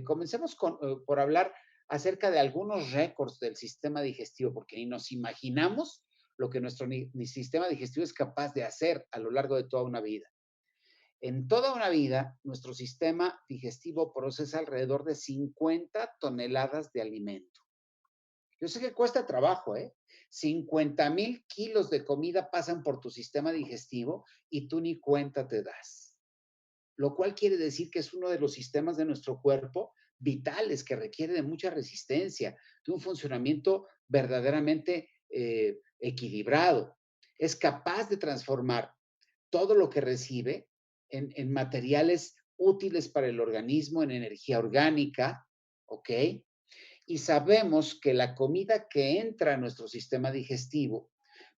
Comencemos por hablar acerca de algunos récords del sistema digestivo, porque ni nos imaginamos lo que nuestro ni sistema digestivo es capaz de hacer a lo largo de toda una vida. En toda una vida, nuestro sistema digestivo procesa alrededor de 50 toneladas de alimento. Yo sé que cuesta trabajo, ¿eh? 50,000 kilos de comida pasan por tu sistema digestivo y tú ni cuenta te das, lo cual quiere decir que es uno de los sistemas de nuestro cuerpo vitales, que requiere de mucha resistencia, de un funcionamiento verdaderamente equilibrado. Es capaz de transformar todo lo que recibe en materiales útiles para el organismo, en energía orgánica, ¿ok? Y sabemos que la comida que entra a nuestro sistema digestivo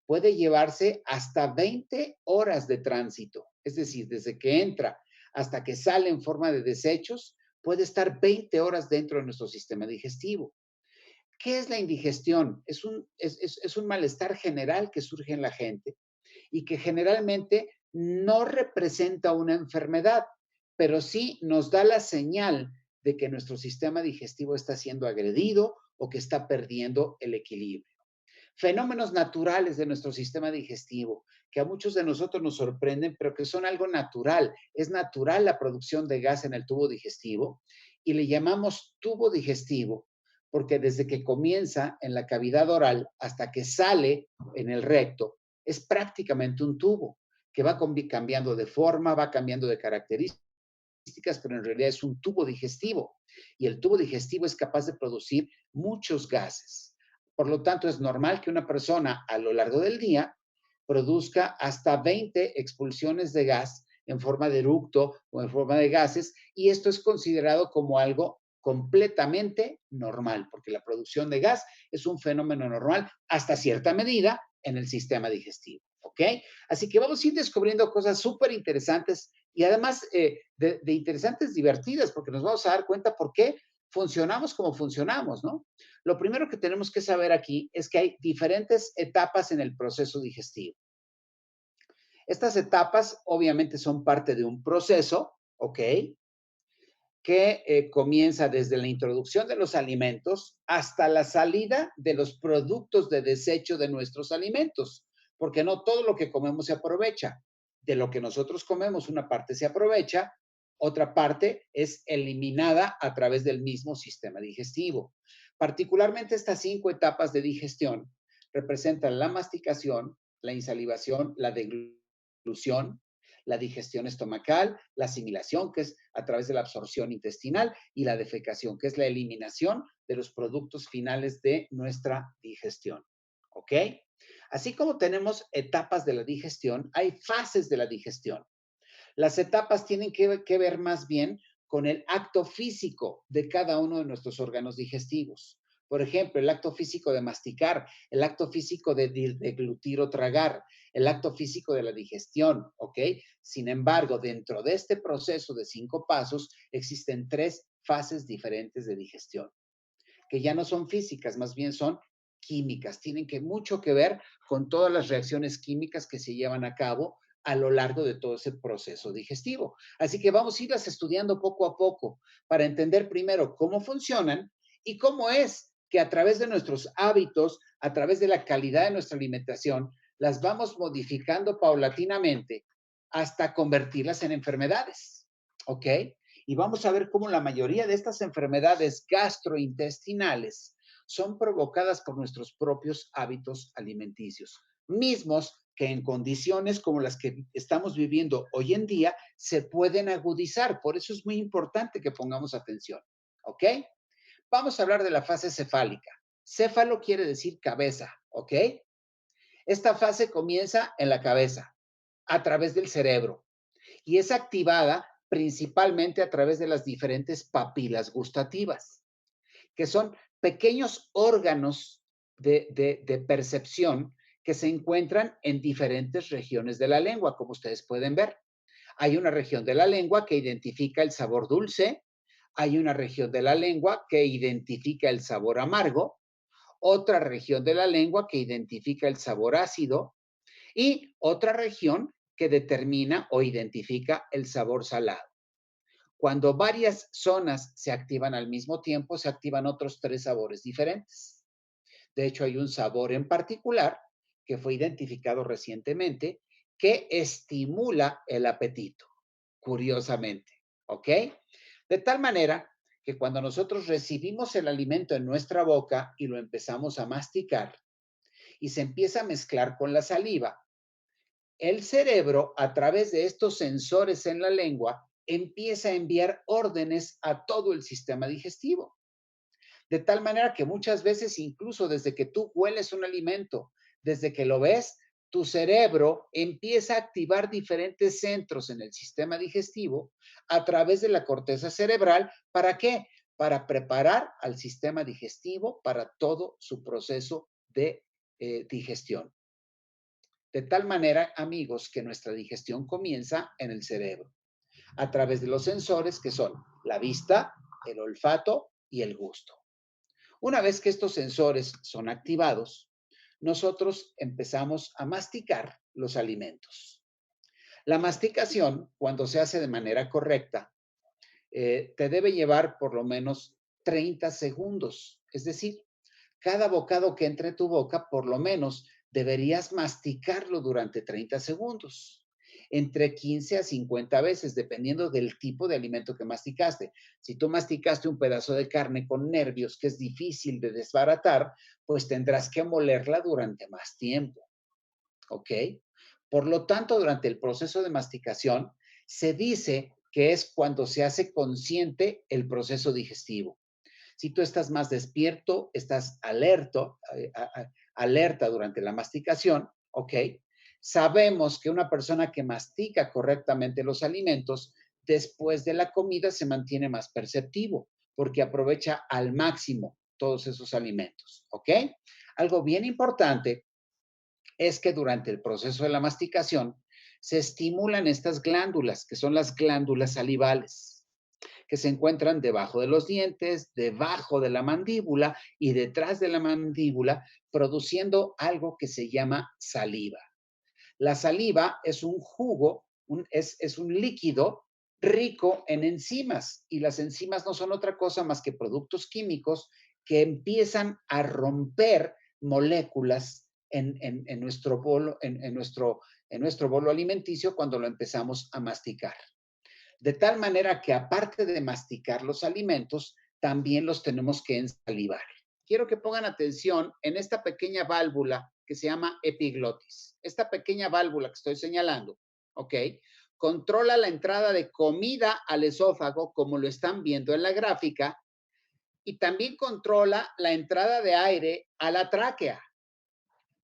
puede llevarse hasta 20 horas de tránsito. Es decir, desde que entra hasta que sale en forma de desechos, puede estar 20 horas dentro de nuestro sistema digestivo. ¿Qué es la indigestión? Es un malestar general que surge en la gente y que generalmente no representa una enfermedad, pero sí nos da la señal de que nuestro sistema digestivo está siendo agredido o que está perdiendo el equilibrio. Fenómenos naturales de nuestro sistema digestivo, que a muchos de nosotros nos sorprenden, pero que son algo natural. Es natural la producción de gas en el tubo digestivo y le llamamos tubo digestivo porque desde que comienza en la cavidad oral hasta que sale en el recto, es prácticamente un tubo que va cambiando de forma, va cambiando de características, pero en realidad es un tubo digestivo y el tubo digestivo es capaz de producir muchos gases. Por lo tanto, es normal que una persona a lo largo del día produzca hasta 20 expulsiones de gas en forma de eructo o en forma de gases, y esto es considerado como algo completamente normal, porque la producción de gas es un fenómeno normal hasta cierta medida en el sistema digestivo. ¿Ok? Así que vamos a ir descubriendo cosas súper interesantes y además de interesantes, divertidas, porque nos vamos a dar cuenta por qué funcionamos como funcionamos, ¿no? Lo primero que tenemos que saber aquí es que hay diferentes etapas en el proceso digestivo. Estas etapas obviamente son parte de un proceso, ¿ok? Que comienza desde la introducción de los alimentos hasta la salida de los productos de desecho de nuestros alimentos, porque no todo lo que comemos se aprovecha. De lo que nosotros comemos, una parte se aprovecha, otra parte es eliminada a través del mismo sistema digestivo. Particularmente estas 5 etapas de digestión representan la masticación, la insalivación, la deglución, la digestión estomacal, la asimilación, que es a través de la absorción intestinal, y la defecación, que es la eliminación de los productos finales de nuestra digestión. ¿Ok? Así como tenemos etapas de la digestión, hay fases de la digestión. Las etapas tienen que ver más bien con el acto físico de cada uno de nuestros órganos digestivos. Por ejemplo, el acto físico de masticar, el acto físico de deglutir o tragar, el acto físico de la digestión, ¿ok? Sin embargo, dentro de este proceso de 5 pasos, existen 3 fases diferentes de digestión, que ya no son físicas, más bien son químicas. Tienen mucho que ver con todas las reacciones químicas que se llevan a cabo a lo largo de todo ese proceso digestivo. Así que vamos a irlas estudiando poco a poco para entender primero cómo funcionan y cómo es que a través de nuestros hábitos, a través de la calidad de nuestra alimentación, las vamos modificando paulatinamente hasta convertirlas en enfermedades. ¿Ok? Y vamos a ver cómo la mayoría de estas enfermedades gastrointestinales son provocadas por nuestros propios hábitos alimenticios, mismos que en condiciones como las que estamos viviendo hoy en día se pueden agudizar. Por eso es muy importante que pongamos atención. ¿Ok? Vamos a hablar de la fase cefálica. Céfalo quiere decir cabeza. ¿Ok? Esta fase comienza en la cabeza, a través del cerebro, y es activada principalmente a través de las diferentes papilas gustativas, que son pequeños órganos de percepción que se encuentran en diferentes regiones de la lengua, como ustedes pueden ver. Hay una región de la lengua que identifica el sabor dulce, hay una región de la lengua que identifica el sabor amargo, otra región de la lengua que identifica el sabor ácido y otra región que determina o identifica el sabor salado. Cuando varias zonas se activan al mismo tiempo, se activan otros 3 sabores diferentes. De hecho, hay un sabor en particular que fue identificado recientemente que estimula el apetito, curiosamente, ¿ok? De tal manera que cuando nosotros recibimos el alimento en nuestra boca y lo empezamos a masticar y se empieza a mezclar con la saliva, el cerebro, a través de estos sensores en la lengua, empieza a enviar órdenes a todo el sistema digestivo. De tal manera que muchas veces, incluso desde que tú hueles un alimento, desde que lo ves, tu cerebro empieza a activar diferentes centros en el sistema digestivo a través de la corteza cerebral. ¿Para qué? Para preparar al sistema digestivo para todo su proceso de digestión. De tal manera, amigos, que nuestra digestión comienza en el cerebro, a través de los sensores que son la vista, el olfato y el gusto. Una vez que estos sensores son activados, nosotros empezamos a masticar los alimentos. La masticación, cuando se hace de manera correcta, te debe llevar por lo menos 30 segundos. Es decir, cada bocado que entre a tu boca, por lo menos deberías masticarlo durante 30 segundos, entre 15 a 50 veces, dependiendo del tipo de alimento que masticaste. Si tú masticaste un pedazo de carne con nervios que es difícil de desbaratar, pues tendrás que molerla durante más tiempo, ¿ok? Por lo tanto, durante el proceso de masticación, se dice que es cuando se hace consciente el proceso digestivo. Si tú estás más despierto, estás alerta durante la masticación, ¿ok? Sabemos que una persona que mastica correctamente los alimentos, después de la comida se mantiene más perceptivo, porque aprovecha al máximo todos esos alimentos, ¿ok? Algo bien importante es que durante el proceso de la masticación se estimulan estas glándulas, que son las glándulas salivales, que se encuentran debajo de los dientes, debajo de la mandíbula y detrás de la mandíbula, produciendo algo que se llama saliva. La saliva es un jugo, es un líquido rico en enzimas y las enzimas no son otra cosa más que productos químicos que empiezan a romper moléculas en nuestro bolo, en nuestro bolo alimenticio cuando lo empezamos a masticar. De tal manera que aparte de masticar los alimentos, también los tenemos que ensalivar. Quiero que pongan atención en esta pequeña válvula que se llama epiglotis. Esta pequeña válvula que estoy señalando, ¿ok? Controla la entrada de comida al esófago, como lo están viendo en la gráfica, y también controla la entrada de aire a la tráquea.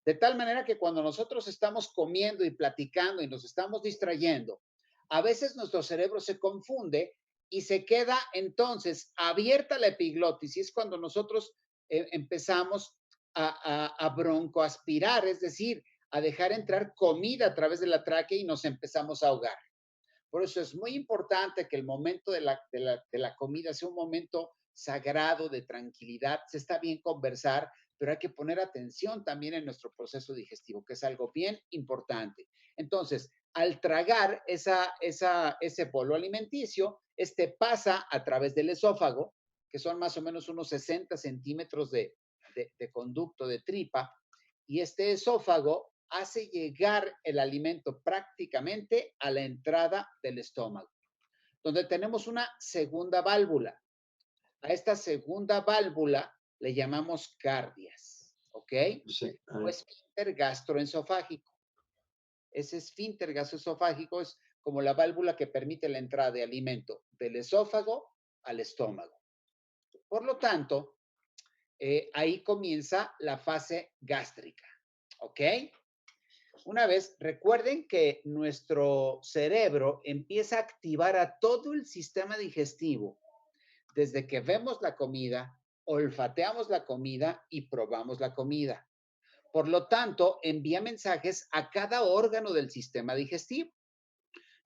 De tal manera que cuando nosotros estamos comiendo y platicando y nos estamos distrayendo, a veces nuestro cerebro se confunde y se queda entonces abierta la epiglotis y es cuando nosotros empezamos a broncoaspirar, es decir, a dejar entrar comida a través de la tráquea y nos empezamos a ahogar. Por eso es muy importante que el momento de la comida sea un momento sagrado, de tranquilidad. Se está bien conversar, pero hay que poner atención también en nuestro proceso digestivo, que es algo bien importante. Entonces, al tragar ese bolo alimenticio, este pasa a través del esófago, que son más o menos unos 60 centímetros de conducto de tripa, y este esófago hace llegar el alimento prácticamente a la entrada del estómago, donde tenemos una segunda válvula. A esta segunda válvula le llamamos cardias, ¿ok? Sí, O esfínter gastroesofágico. Ese esfínter gastroesofágico es como la válvula que permite la entrada de alimento del esófago al estómago. Por lo tanto, ahí comienza la fase gástrica, ¿ok? Una vez, recuerden que nuestro cerebro empieza a activar a todo el sistema digestivo desde que vemos la comida, olfateamos la comida y probamos la comida. Por lo tanto, envía mensajes a cada órgano del sistema digestivo,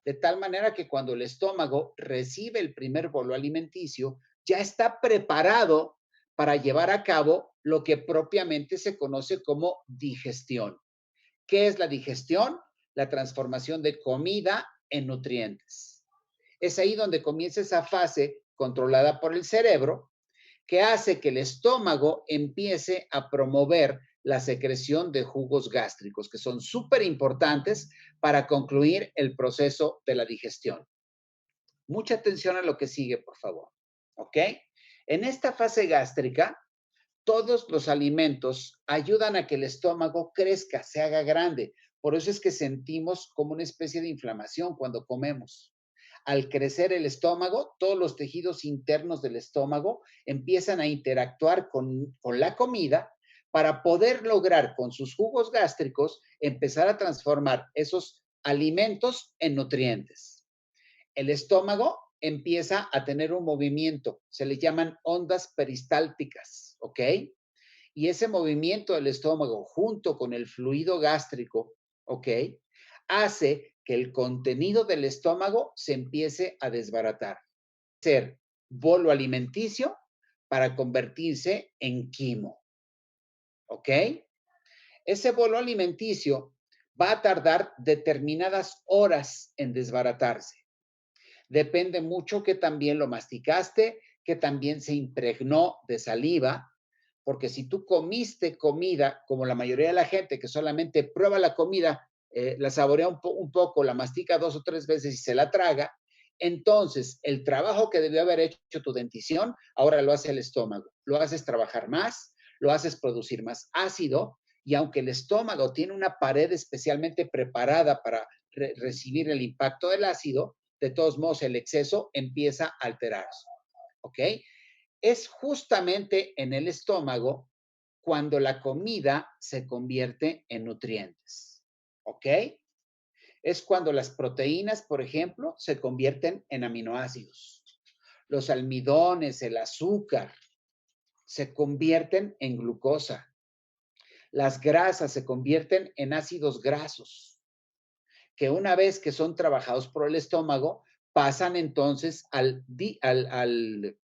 de tal manera que cuando el estómago recibe el primer bolo alimenticio, ya está preparado para llevar a cabo lo que propiamente se conoce como digestión. ¿Qué es la digestión? La transformación de comida en nutrientes. Es ahí donde comienza esa fase controlada por el cerebro que hace que el estómago empiece a promover la secreción de jugos gástricos, que son súper importantes para concluir el proceso de la digestión. Mucha atención a lo que sigue, por favor. ¿Ok? En esta fase gástrica, todos los alimentos ayudan a que el estómago crezca, se haga grande. Por eso es que sentimos como una especie de inflamación cuando comemos. Al crecer el estómago, todos los tejidos internos del estómago empiezan a interactuar con la comida para poder lograr con sus jugos gástricos empezar a transformar esos alimentos en nutrientes. El estómago empieza a tener un movimiento, se le llaman ondas peristálticas, ¿ok? Y ese movimiento del estómago junto con el fluido gástrico, ¿ok? Hace que el contenido del estómago se empiece a desbaratar. Ser bolo alimenticio para convertirse en quimo, ¿ok? Ese bolo alimenticio va a tardar determinadas horas en desbaratarse. Depende mucho que también lo masticaste, que también se impregnó de saliva, porque si tú comiste comida, como la mayoría de la gente que solamente prueba la comida, la saborea un poco, la mastica 2 o 3 veces y se la traga, entonces el trabajo que debió haber hecho tu dentición, ahora lo hace el estómago. Lo haces trabajar más, lo haces producir más ácido, y aunque el estómago tiene una pared especialmente preparada para recibir el impacto del ácido, de todos modos el exceso empieza a alterarse. ¿Ok? Es justamente en el estómago cuando la comida se convierte en nutrientes. ¿Ok? Es cuando las proteínas, por ejemplo, se convierten en aminoácidos. Los almidones, el azúcar, se convierten en glucosa. Las grasas se convierten en ácidos grasos, que una vez que son trabajados por el estómago, pasan entonces al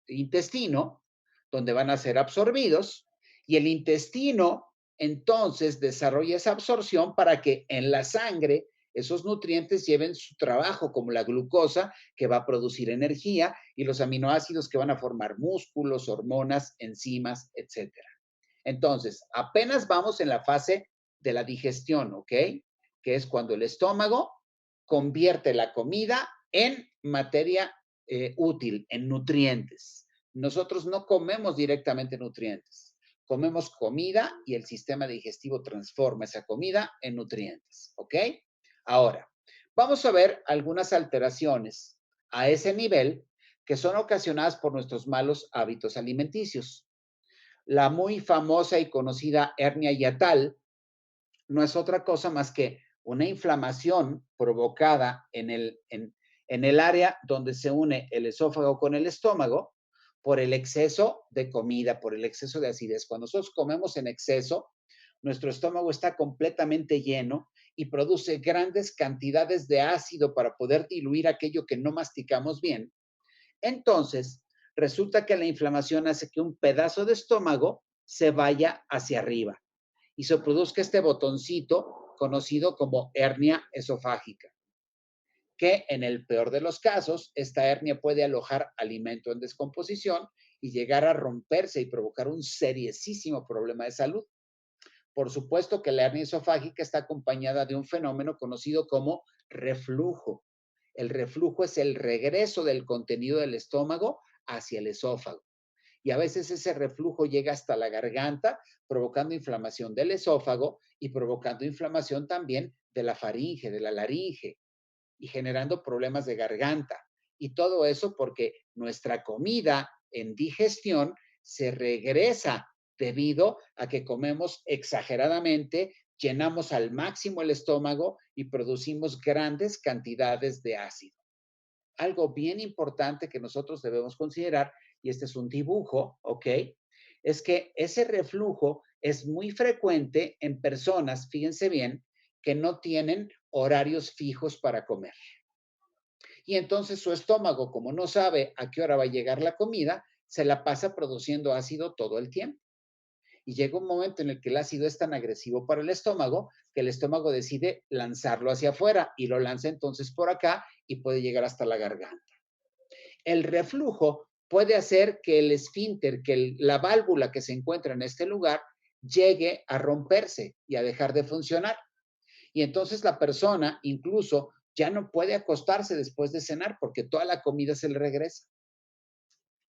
intestino, donde van a ser absorbidos, y el intestino entonces desarrolla esa absorción para que en la sangre esos nutrientes lleven su trabajo, como la glucosa, que va a producir energía, y los aminoácidos que van a formar músculos, hormonas, enzimas, etcétera. Entonces, apenas vamos en la fase de la digestión, ¿ok? Que es cuando el estómago convierte la comida en materia útil, en nutrientes. Nosotros no comemos directamente nutrientes, comemos comida y el sistema digestivo transforma esa comida en nutrientes, ¿ok? Ahora, vamos a ver algunas alteraciones a ese nivel que son ocasionadas por nuestros malos hábitos alimenticios. La muy famosa y conocida hernia hiatal no es otra cosa más que una inflamación provocada en el área donde se une el esófago con el estómago por el exceso de comida, por el exceso de acidez. Cuando nosotros comemos en exceso, nuestro estómago está completamente lleno y produce grandes cantidades de ácido para poder diluir aquello que no masticamos bien. Entonces, resulta que la inflamación hace que un pedazo de estómago se vaya hacia arriba y se produzca este botoncito conocido como hernia esofágica, que en el peor de los casos, esta hernia puede alojar alimento en descomposición y llegar a romperse y provocar un seriosísimo problema de salud. Por supuesto que la hernia esofágica está acompañada de un fenómeno conocido como reflujo. El reflujo es el regreso del contenido del estómago hacia el esófago. Y a veces ese reflujo llega hasta la garganta, provocando inflamación del esófago y provocando inflamación también de la faringe, de la laringe, y generando problemas de garganta. Y todo eso porque nuestra comida en digestión se regresa debido a que comemos exageradamente, llenamos al máximo el estómago y producimos grandes cantidades de ácido. Algo bien importante que nosotros debemos considerar, y este es un dibujo, ¿ok? Es que ese reflujo es muy frecuente en personas, fíjense bien, que no tienen horarios fijos para comer. Y entonces su estómago, como no sabe a qué hora va a llegar la comida, se la pasa produciendo ácido todo el tiempo. Y llega un momento en el que el ácido es tan agresivo para el estómago que el estómago decide lanzarlo hacia afuera y lo lanza entonces por acá y puede llegar hasta la garganta. El reflujo puede hacer que el esfínter, que la válvula que se encuentra en este lugar, llegue a romperse y a dejar de funcionar. Y entonces la persona incluso ya no puede acostarse después de cenar porque toda la comida se le regresa.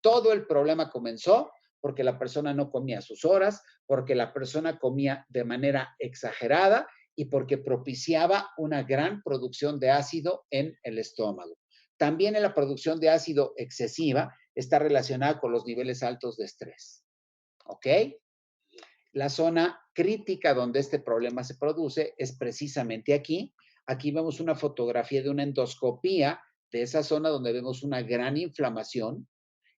Todo el problema comenzó porque la persona no comía a sus horas, porque la persona comía de manera exagerada y porque propiciaba una gran producción de ácido en el estómago. También en la producción de ácido excesiva está relacionada con los niveles altos de estrés. ¿Ok? La zona crítica donde este problema se produce es precisamente aquí. Aquí vemos una fotografía de una endoscopía de esa zona donde vemos una gran inflamación,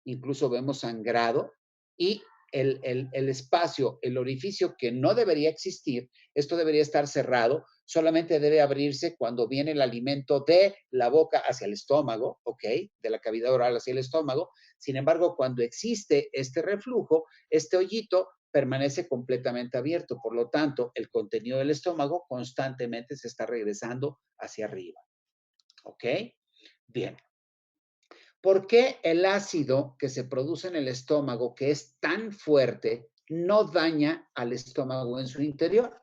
incluso vemos sangrado y el espacio, el orificio que no debería existir, esto debería estar cerrado, solamente debe abrirse cuando viene el alimento de la boca hacia el estómago, ¿ok? De la cavidad oral hacia el estómago. Sin embargo, cuando existe este reflujo, este hoyito permanece completamente abierto. Por lo tanto, el contenido del estómago constantemente se está regresando hacia arriba. ¿Ok? Bien. ¿Por qué el ácido que se produce en el estómago, que es tan fuerte, no daña al estómago en su interior?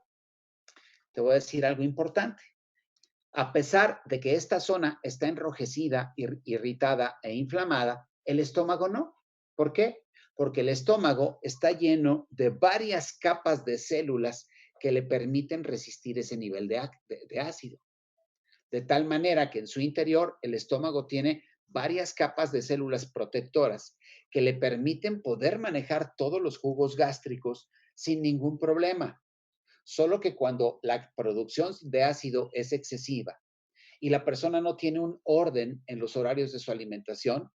Te voy a decir algo importante. A pesar de que esta zona está enrojecida, irritada e inflamada, el estómago no. ¿Por qué? Porque el estómago está lleno de varias capas de células que le permiten resistir ese nivel de ácido. De tal manera que en su interior el estómago tiene varias capas de células protectoras que le permiten poder manejar todos los jugos gástricos sin ningún problema. Solo que cuando la producción de ácido es excesiva y la persona no tiene un orden en los horarios de su alimentación,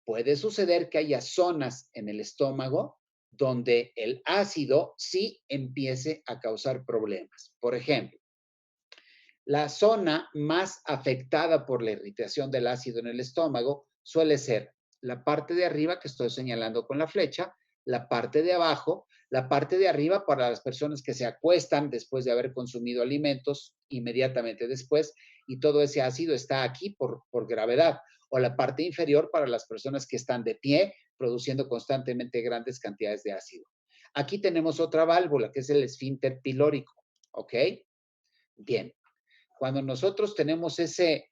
puede suceder que haya zonas en el estómago donde el ácido sí empiece a causar problemas. Por ejemplo, la zona más afectada por la irritación del ácido en el estómago suele ser la parte de arriba que estoy señalando con la flecha, la parte de abajo, la parte de arriba para las personas que se acuestan después de haber consumido alimentos inmediatamente después y todo ese ácido está aquí por gravedad, o la parte inferior para las personas que están de pie produciendo constantemente grandes cantidades de ácido. Aquí tenemos otra válvula que es el esfínter pilórico, ¿ok? Bien, cuando nosotros tenemos esas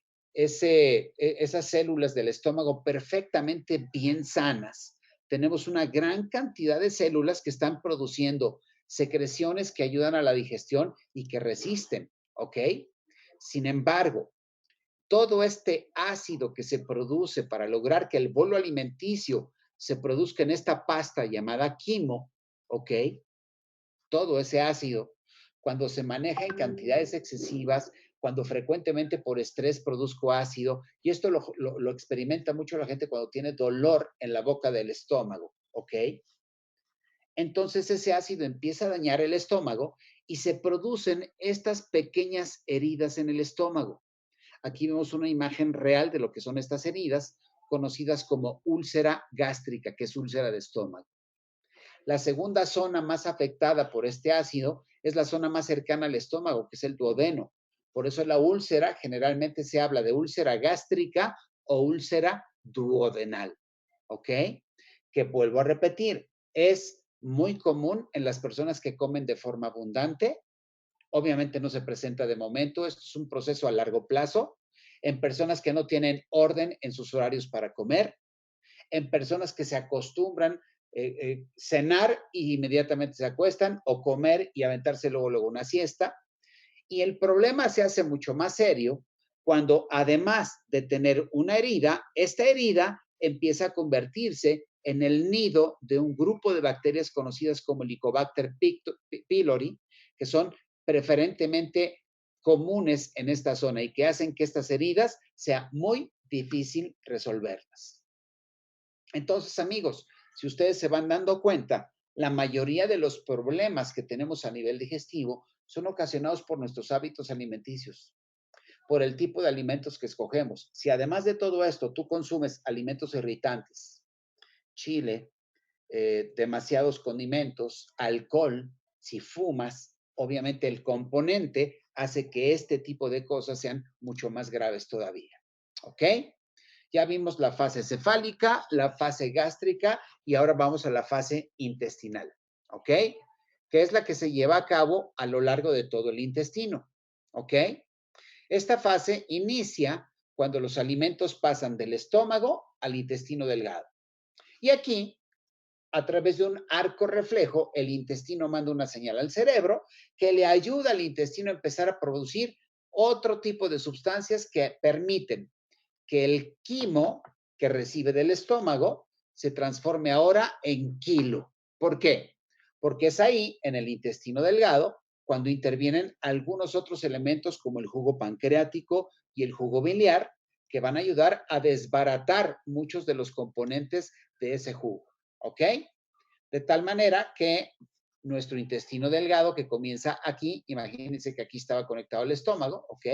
células del estómago perfectamente bien sanas, tenemos una gran cantidad de células que están produciendo secreciones que ayudan a la digestión y que resisten, ¿ok? Sin embargo, todo este ácido que se produce para lograr que el bolo alimenticio se produzca en esta pasta llamada quimo, ¿ok? Todo ese ácido, cuando se maneja en cantidades excesivas, cuando frecuentemente por estrés produzco ácido, y esto lo experimenta mucho la gente cuando tiene dolor en la boca del estómago, ¿ok? Entonces ese ácido empieza a dañar el estómago y se producen estas pequeñas heridas en el estómago. Aquí vemos una imagen real de lo que son estas heridas, conocidas como úlcera gástrica, que es úlcera de estómago. La segunda zona más afectada por este ácido es la zona más cercana al estómago, que es el duodeno. Por eso la úlcera, generalmente se habla de úlcera gástrica o úlcera duodenal. ¿Ok? Que vuelvo a repetir, es muy común en las personas que comen de forma abundante. Obviamente no se presenta de momento, esto es un proceso a largo plazo. En personas que no tienen orden en sus horarios para comer, en personas que se acostumbran cenar y inmediatamente se acuestan o comer y aventarse luego una siesta. Y el problema se hace mucho más serio cuando además de tener una herida, esta herida empieza a convertirse en el nido de un grupo de bacterias conocidas como Helicobacter pylori, que son preferentemente comunes en esta zona y que hacen que estas heridas sea muy difícil resolverlas. Entonces, amigos, si ustedes se van dando cuenta, la mayoría de los problemas que tenemos a nivel digestivo son ocasionados por nuestros hábitos alimenticios, por el tipo de alimentos que escogemos. Si además de todo esto tú consumes alimentos irritantes, chile, demasiados condimentos, alcohol, si fumas, obviamente el componente hace que este tipo de cosas sean mucho más graves todavía. ¿Ok? Ya vimos la fase cefálica, la fase gástrica y ahora vamos a la fase intestinal, ¿ok? Que es la que se lleva a cabo a lo largo de todo el intestino, ¿ok? Esta fase inicia cuando los alimentos pasan del estómago al intestino delgado. Y aquí, a través de un arco reflejo, el intestino manda una señal al cerebro que le ayuda al intestino a empezar a producir otro tipo de sustancias que permiten que el quimo que recibe del estómago se transforme ahora en kilo. ¿Por qué? Porque es ahí, en el intestino delgado, cuando intervienen algunos otros elementos como el jugo pancreático y el jugo biliar, que van a ayudar a desbaratar muchos de los componentes de ese jugo. ¿Ok? De tal manera que nuestro intestino delgado, que comienza aquí, imagínense que aquí estaba conectado el estómago, ¿ok?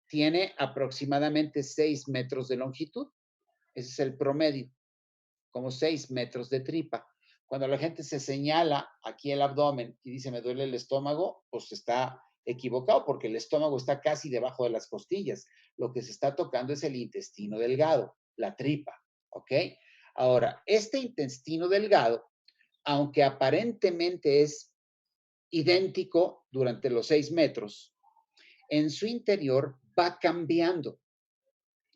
Tiene aproximadamente 6 metros de longitud. Ese es el promedio, como 6 metros de tripa. Cuando la gente se señala aquí el abdomen y dice me duele el estómago, pues está equivocado porque el estómago está casi debajo de las costillas. Lo que se está tocando es el intestino delgado, la tripa, ¿ok? Ahora, este intestino delgado, aunque aparentemente es idéntico durante los 6 metros, en su interior va cambiando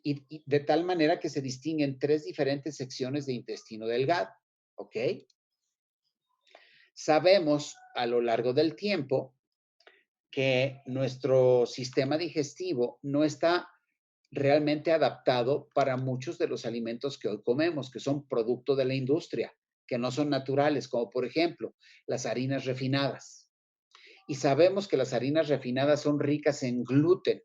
y de tal manera que se distinguen 3 diferentes secciones de intestino delgado, ¿ok? Sabemos a lo largo del tiempo que nuestro sistema digestivo no está realmente adaptado para muchos de los alimentos que hoy comemos, que son producto de la industria, que no son naturales, como por ejemplo las harinas refinadas. Y sabemos que las harinas refinadas son ricas en gluten.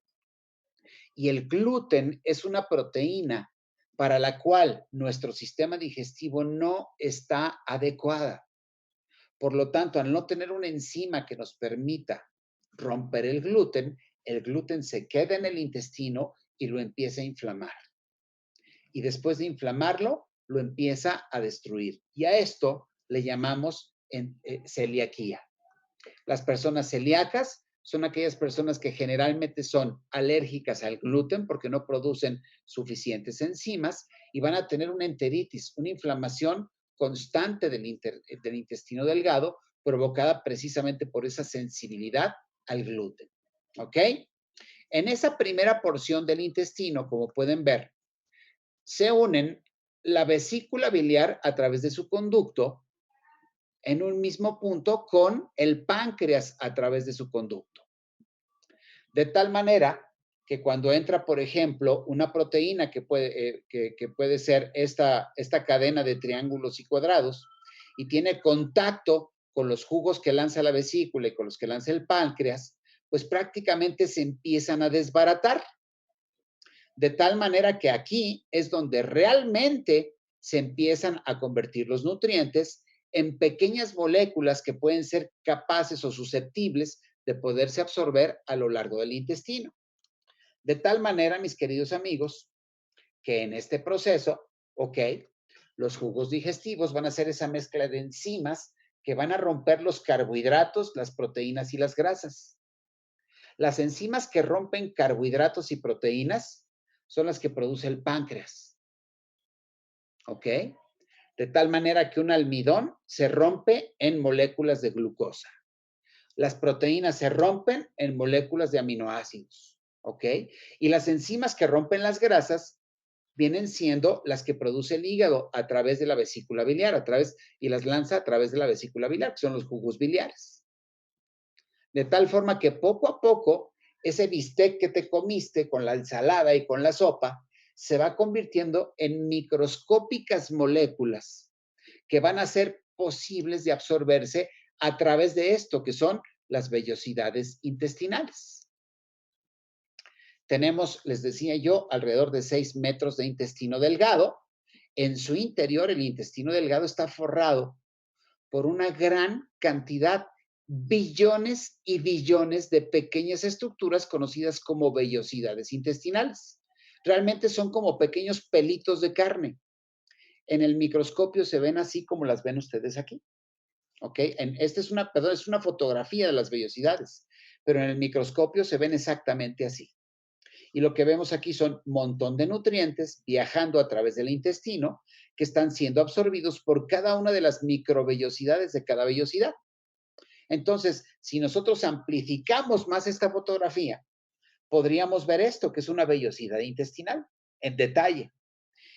Y el gluten es una proteína para la cual nuestro sistema digestivo no está adecuada. Por lo tanto, al no tener una enzima que nos permita romper el gluten se queda en el intestino y lo empieza a inflamar. Y después de inflamarlo, lo empieza a destruir. Y a esto le llamamos celiaquía. Las personas celíacas son aquellas personas que generalmente son alérgicas al gluten porque no producen suficientes enzimas y van a tener una enteritis, una inflamación constante del intestino delgado provocada precisamente por esa sensibilidad al gluten. ¿Ok? En esa primera porción del intestino, como pueden ver, se unen la vesícula biliar a través de su conducto en un mismo punto con el páncreas a través de su conducto. De tal manera que cuando entra, por ejemplo, una proteína que puede ser esta cadena de triángulos y cuadrados y tiene contacto con los jugos que lanza la vesícula y con los que lanza el páncreas, pues prácticamente se empiezan a desbaratar. De tal manera que aquí es donde realmente se empiezan a convertir los nutrientes en pequeñas moléculas que pueden ser capaces o susceptibles de poderse absorber a lo largo del intestino. De tal manera, mis queridos amigos, que en este proceso, ok, los jugos digestivos van a ser esa mezcla de enzimas que van a romper los carbohidratos, las proteínas y las grasas. Las enzimas que rompen carbohidratos y proteínas son las que produce el páncreas. ¿Ok? De tal manera que un almidón se rompe en moléculas de glucosa. Las proteínas se rompen en moléculas de aminoácidos. ¿Ok? Y las enzimas que rompen las grasas vienen siendo las que produce el hígado a través de la vesícula biliar, y las lanza a través de la vesícula biliar, que son los jugos biliares. De tal forma que poco a poco, ese bistec que te comiste con la ensalada y con la sopa, se va convirtiendo en microscópicas moléculas que van a ser posibles de absorberse a través de esto, que son las vellosidades intestinales. Tenemos, les decía yo, alrededor de 6 metros de intestino delgado. En su interior, el intestino delgado está forrado por una gran cantidad, billones y billones de pequeñas estructuras conocidas como vellosidades intestinales. Realmente son como pequeños pelitos de carne. En el microscopio se ven así como las ven ustedes aquí. ¿Ok? Esta es es una fotografía de las vellosidades, pero en el microscopio se ven exactamente así. Y lo que vemos aquí son un montón de nutrientes viajando a través del intestino que están siendo absorbidos por cada una de las microvellosidades de cada vellosidad. Entonces, si nosotros amplificamos más esta fotografía, podríamos ver esto, que es una vellosidad intestinal, en detalle.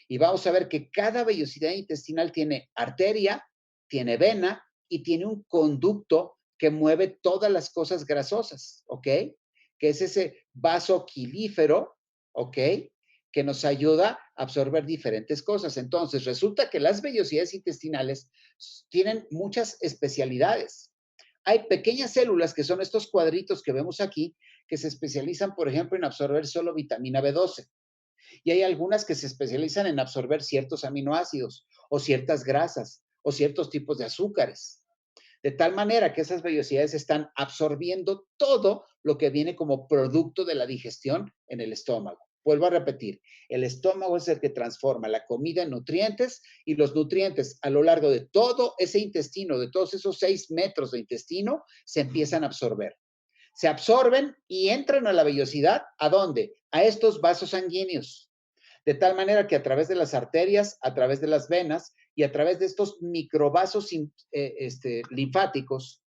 Y vamos a ver que cada vellosidad intestinal tiene arteria, tiene vena y tiene un conducto que mueve todas las cosas grasosas, ¿ok? Que es ese vaso quilífero, ¿ok? Que nos ayuda a absorber diferentes cosas. Entonces, resulta que las vellosidades intestinales tienen muchas especialidades. Hay pequeñas células que son estos cuadritos que vemos aquí, que se especializan, por ejemplo, en absorber solo vitamina B12. Y hay algunas que se especializan en absorber ciertos aminoácidos o ciertas grasas o ciertos tipos de azúcares. De tal manera que esas vellosidades están absorbiendo todo lo que viene como producto de la digestión en el estómago. Vuelvo a repetir, el estómago es el que transforma la comida en nutrientes y los nutrientes a lo largo de todo ese intestino, de todos esos 6 metros de intestino, se empiezan a absorber. Se absorben y entran a la vellosidad, ¿a dónde? A estos vasos sanguíneos. De tal manera que a través de las arterias, a través de las venas y a través de estos microvasos linfáticos,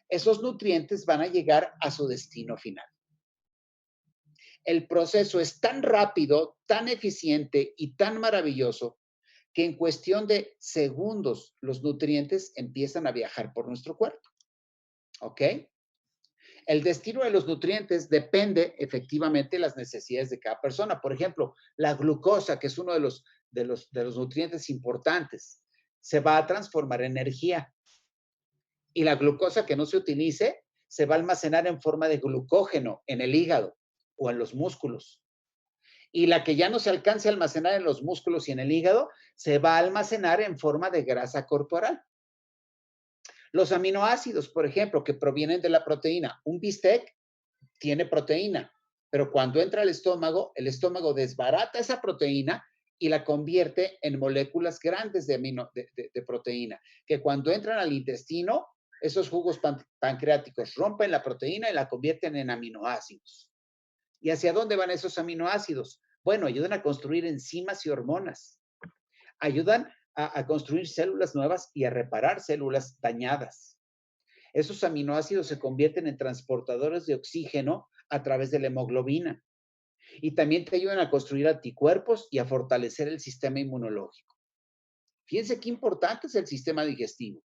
esos nutrientes van a llegar a su destino final. El proceso es tan rápido, tan eficiente y tan maravilloso que en cuestión de segundos los nutrientes empiezan a viajar por nuestro cuerpo. ¿Ok? El destino de los nutrientes depende efectivamente de las necesidades de cada persona. Por ejemplo, la glucosa, que es uno de los nutrientes importantes, se va a transformar en energía. Y la glucosa que no se utilice se va a almacenar en forma de glucógeno en el hígado o en los músculos. Y la que ya no se alcance a almacenar en los músculos y en el hígado, se va a almacenar en forma de grasa corporal. Los aminoácidos, por ejemplo, que provienen de la proteína. Un bistec tiene proteína, pero cuando entra al estómago, el estómago desbarata esa proteína y la convierte en moléculas grandes de proteína, que cuando entran al intestino, esos jugos pancreáticos rompen la proteína y la convierten en aminoácidos. ¿Y hacia dónde van esos aminoácidos? Bueno, ayudan a construir enzimas y hormonas, ayudan a construir células nuevas y a reparar células dañadas. Esos aminoácidos se convierten en transportadores de oxígeno a través de la hemoglobina y también te ayudan a construir anticuerpos y a fortalecer el sistema inmunológico. Fíjense qué importante es el sistema digestivo.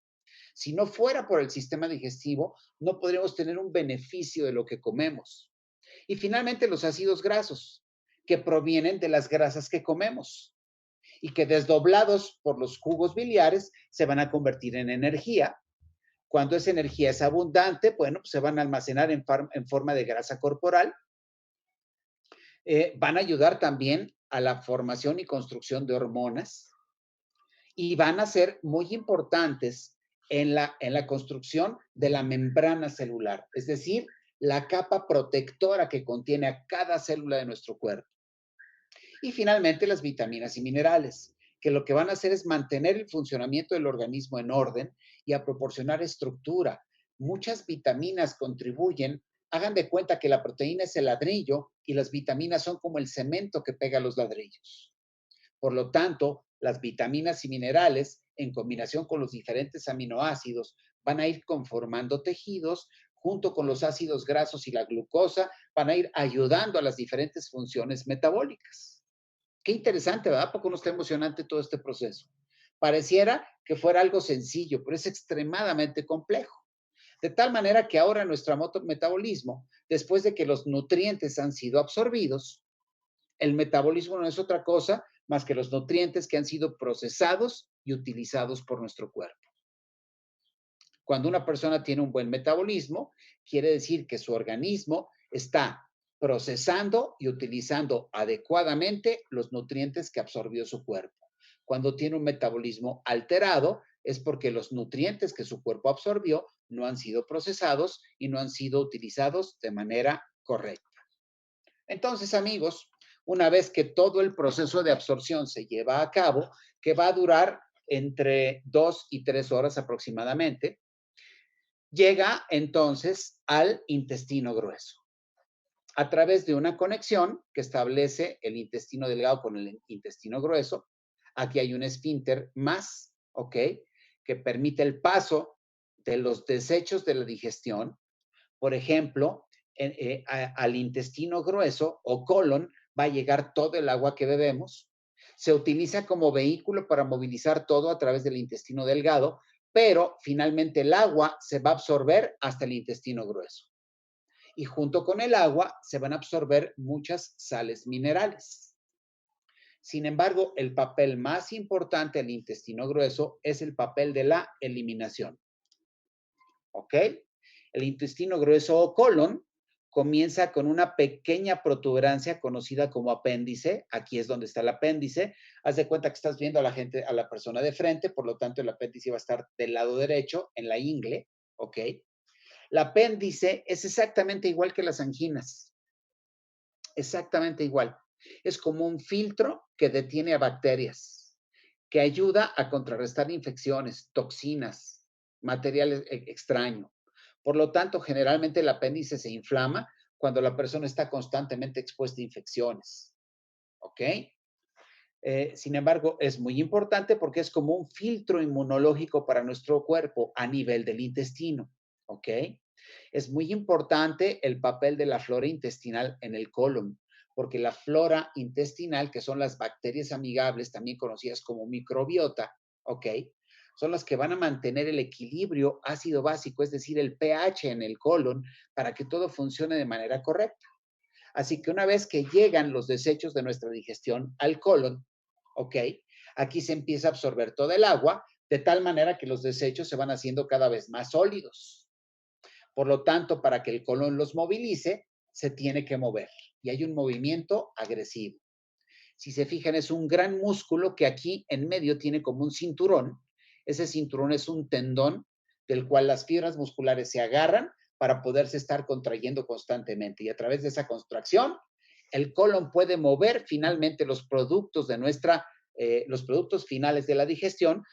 Si no fuera por el sistema digestivo, no podríamos tener un beneficio de lo que comemos. Y finalmente los ácidos grasos, que provienen de las grasas que comemos y que desdoblados por los jugos biliares se van a convertir en energía. Cuando esa energía es abundante, bueno, pues se van a almacenar en forma de grasa corporal. Van a ayudar también a la formación y construcción de hormonas y van a ser muy importantes en la construcción de la membrana celular, es decir, la capa protectora que contiene a cada célula de nuestro cuerpo. Y finalmente las vitaminas y minerales, que lo que van a hacer es mantener el funcionamiento del organismo en orden y a proporcionar estructura. Muchas vitaminas contribuyen, hagan de cuenta que la proteína es el ladrillo y las vitaminas son como el cemento que pega los ladrillos. Por lo tanto, las vitaminas y minerales, en combinación con los diferentes aminoácidos, van a ir conformando tejidos junto con los ácidos grasos y la glucosa, van a ir ayudando a las diferentes funciones metabólicas. Qué interesante, ¿verdad? ¿A poco no está emocionante todo este proceso? Pareciera que fuera algo sencillo, pero es extremadamente complejo. De tal manera que ahora nuestro metabolismo, después de que los nutrientes han sido absorbidos, el metabolismo no es otra cosa más que los nutrientes que han sido procesados y utilizados por nuestro cuerpo. Cuando una persona tiene un buen metabolismo, quiere decir que su organismo está procesando y utilizando adecuadamente los nutrientes que absorbió su cuerpo. Cuando tiene un metabolismo alterado, es porque los nutrientes que su cuerpo absorbió no han sido procesados y no han sido utilizados de manera correcta. Entonces, amigos, una vez que todo el proceso de absorción se lleva a cabo, que va a durar entre 2 y 3 horas aproximadamente, llega entonces al intestino grueso. a través de una conexión que establece el intestino delgado con el intestino grueso. Aquí hay un esfínter más, ¿ok? Que permite el paso de los desechos de la digestión. Por ejemplo, al intestino grueso o colon va a llegar todo el agua que bebemos. Se utiliza como vehículo para movilizar todo a través del intestino delgado, pero finalmente el agua se va a absorber hasta el intestino grueso. Y junto con el agua se van a absorber muchas sales minerales. Sin embargo, el papel más importante del intestino grueso es el papel de la eliminación. ¿Ok? El intestino grueso o colon comienza con una pequeña protuberancia conocida como apéndice. Aquí es donde está el apéndice. Haz de cuenta que estás viendo a la gente, a la persona de frente, por lo tanto el apéndice va a estar del lado derecho, en la ingle, ¿ok? El apéndice es exactamente igual que las anginas, exactamente igual. Es como un filtro que detiene a bacterias, que ayuda a contrarrestar infecciones, toxinas, materiales extraños. Por lo tanto, generalmente el apéndice se inflama cuando la persona está constantemente expuesta a infecciones. ¿Ok? Sin embargo, es muy importante porque es como un filtro inmunológico para nuestro cuerpo a nivel del intestino. ¿Ok? Es muy importante el papel de la flora intestinal en el colon, porque la flora intestinal, que son las bacterias amigables, también conocidas como microbiota, ¿ok? Son las que van a mantener el equilibrio ácido básico, es decir, el pH en el colon, para que todo funcione de manera correcta. Así que una vez que llegan los desechos de nuestra digestión al colon, ¿ok? Aquí se empieza a absorber toda el agua, de tal manera que los desechos se van haciendo cada vez más sólidos. Por lo tanto, para que el colon los movilice, se tiene que mover y hay un movimiento agresivo. Si se fijan, es un gran músculo que aquí en medio tiene como un cinturón. Ese cinturón es un tendón del cual las fibras musculares se agarran para poderse estar contrayendo constantemente. Y a través de esa contracción, el colon puede mover finalmente los productos de los productos finales de la digestión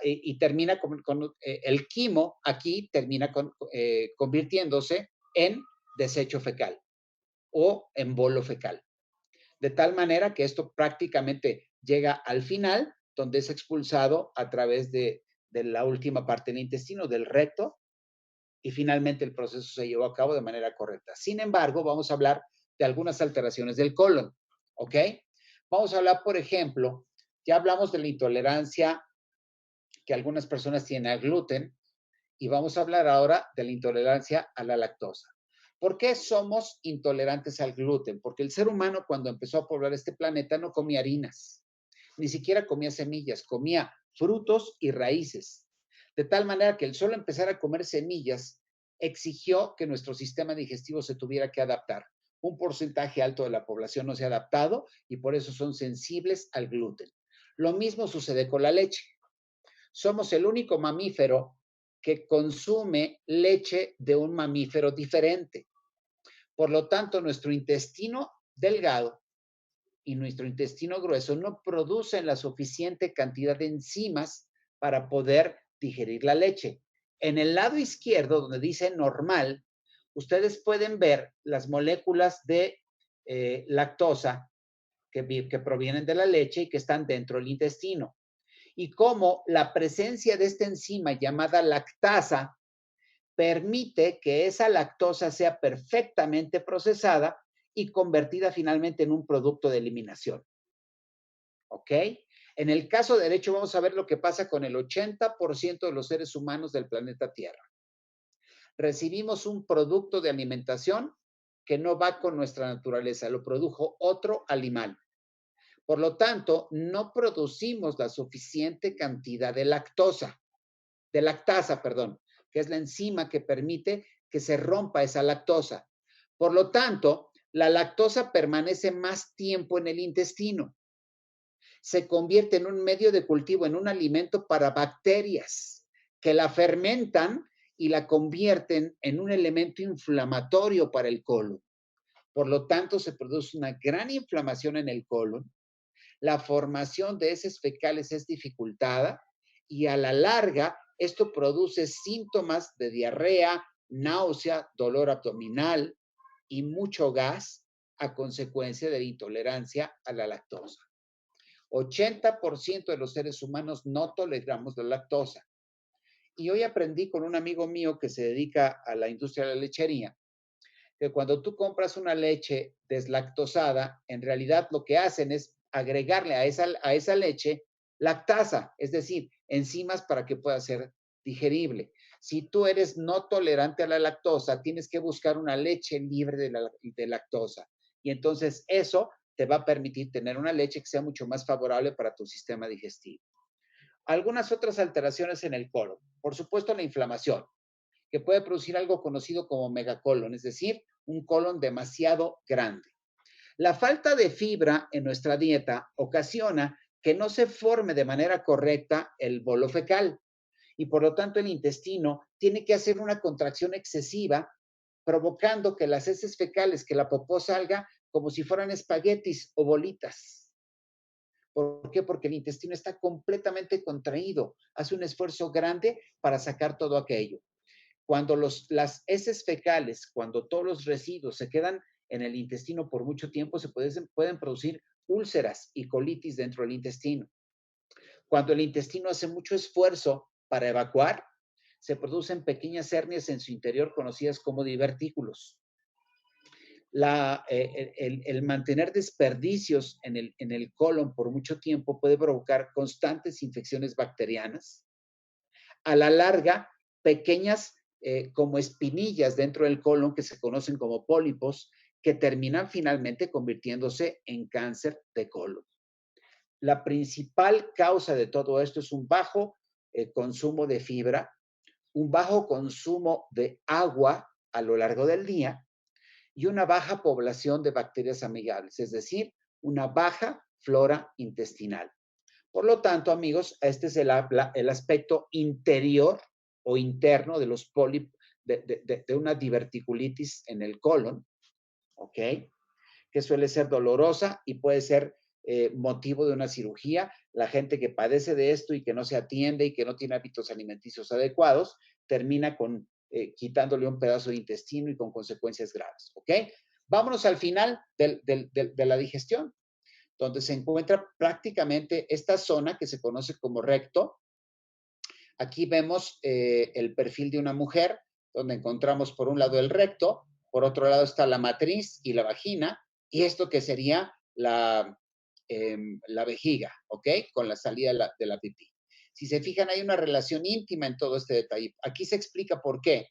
y termina el quimo aquí termina convirtiéndose en desecho fecal o en bolo fecal. De tal manera que esto prácticamente llega al final, donde es expulsado a través de la última parte del intestino, del recto, y finalmente el proceso se llevó a cabo de manera correcta. Sin embargo, vamos a hablar de algunas alteraciones del colon, ¿ok? Vamos a hablar, por ejemplo, ya hablamos de la intolerancia que algunas personas tienen al gluten y vamos a hablar ahora de la intolerancia a la lactosa. ¿Por qué somos intolerantes al gluten? Porque el ser humano cuando empezó a poblar este planeta no comía harinas, ni siquiera comía semillas, comía frutos y raíces. De tal manera que el solo empezar a comer semillas exigió que nuestro sistema digestivo se tuviera que adaptar. Un porcentaje alto de la población no se ha adaptado y por eso son sensibles al gluten. Lo mismo sucede con la leche. Somos el único mamífero que consume leche de un mamífero diferente. Por lo tanto, nuestro intestino delgado y nuestro intestino grueso no producen la suficiente cantidad de enzimas para poder digerir la leche. En el lado izquierdo, donde dice normal, ustedes pueden ver las moléculas de lactosa que provienen de la leche y que están dentro del intestino. Y cómo la presencia de esta enzima llamada lactasa permite que esa lactosa sea perfectamente procesada y convertida finalmente en un producto de eliminación. ¿Ok? En el caso derecho vamos a ver lo que pasa con el 80% de los seres humanos del planeta Tierra. Recibimos un producto de alimentación que no va con nuestra naturaleza, lo produjo otro animal. Por lo tanto, no producimos la suficiente cantidad de lactasa, perdón, que es la enzima que permite que se rompa esa lactosa. Por lo tanto, la lactosa permanece más tiempo en el intestino. Se convierte en un medio de cultivo, en un alimento para bacterias que la fermentan y la convierten en un elemento inflamatorio para el colon. Por lo tanto, se produce una gran inflamación en el colon. La formación de heces fecales es dificultada y a la larga esto produce síntomas de diarrea, náusea, dolor abdominal, y mucho gas a consecuencia de la intolerancia a la lactosa. 80% de los seres humanos no toleramos la lactosa. Y hoy aprendí con un amigo mío que se dedica a la industria de la lechería, que cuando tú compras una leche deslactosada, en realidad lo que hacen es agregarle a esa leche lactasa, es decir, enzimas para que pueda ser digerible. Si tú eres no tolerante a la lactosa, tienes que buscar una leche libre de lactosa. Y entonces eso te va a permitir tener una leche que sea mucho más favorable para tu sistema digestivo. Algunas otras alteraciones en el colon. Por supuesto, la inflamación, que puede producir algo conocido como megacolon, es decir, un colon demasiado grande. La falta de fibra en nuestra dieta ocasiona que no se forme de manera correcta el bolo fecal y por lo tanto el intestino tiene que hacer una contracción excesiva, provocando que las heces fecales, que la popó salga como si fueran espaguetis o bolitas. ¿Por qué? Porque el intestino está completamente contraído, hace un esfuerzo grande para sacar todo aquello. Cuando las heces fecales, cuando todos los residuos se quedan en el intestino por mucho tiempo, pueden producir úlceras y colitis dentro del intestino. Cuando el intestino hace mucho esfuerzo para evacuar, se producen pequeñas hernias en su interior conocidas como divertículos. El mantener desperdicios en el colon por mucho tiempo puede provocar constantes infecciones bacterianas. A la larga, pequeñas como espinillas dentro del colon que se conocen como pólipos, que terminan finalmente convirtiéndose en cáncer de colon. La principal causa de todo esto es un bajo consumo de fibra, un bajo consumo de agua a lo largo del día y una baja población de bacterias amigables, es decir, una baja flora intestinal. Por lo tanto, amigos, este es el aspecto interior o interno de los pólipos, de una diverticulitis en el colon, ¿ok? Que suele ser dolorosa y puede ser motivo de una cirugía. La gente que padece de esto y que no se atiende y que no tiene hábitos alimenticios adecuados, termina quitándole un pedazo de intestino y con consecuencias graves, ¿ok? Vámonos al final de la digestión, donde se encuentra prácticamente esta zona que se conoce como recto. Aquí vemos el perfil de una mujer, donde encontramos por un lado el recto, por otro lado está la matriz y la vagina, y esto que sería la vejiga, ¿ok? Con la salida de la pipí. Si se fijan, hay una relación íntima en todo este detalle. Aquí se explica por qué.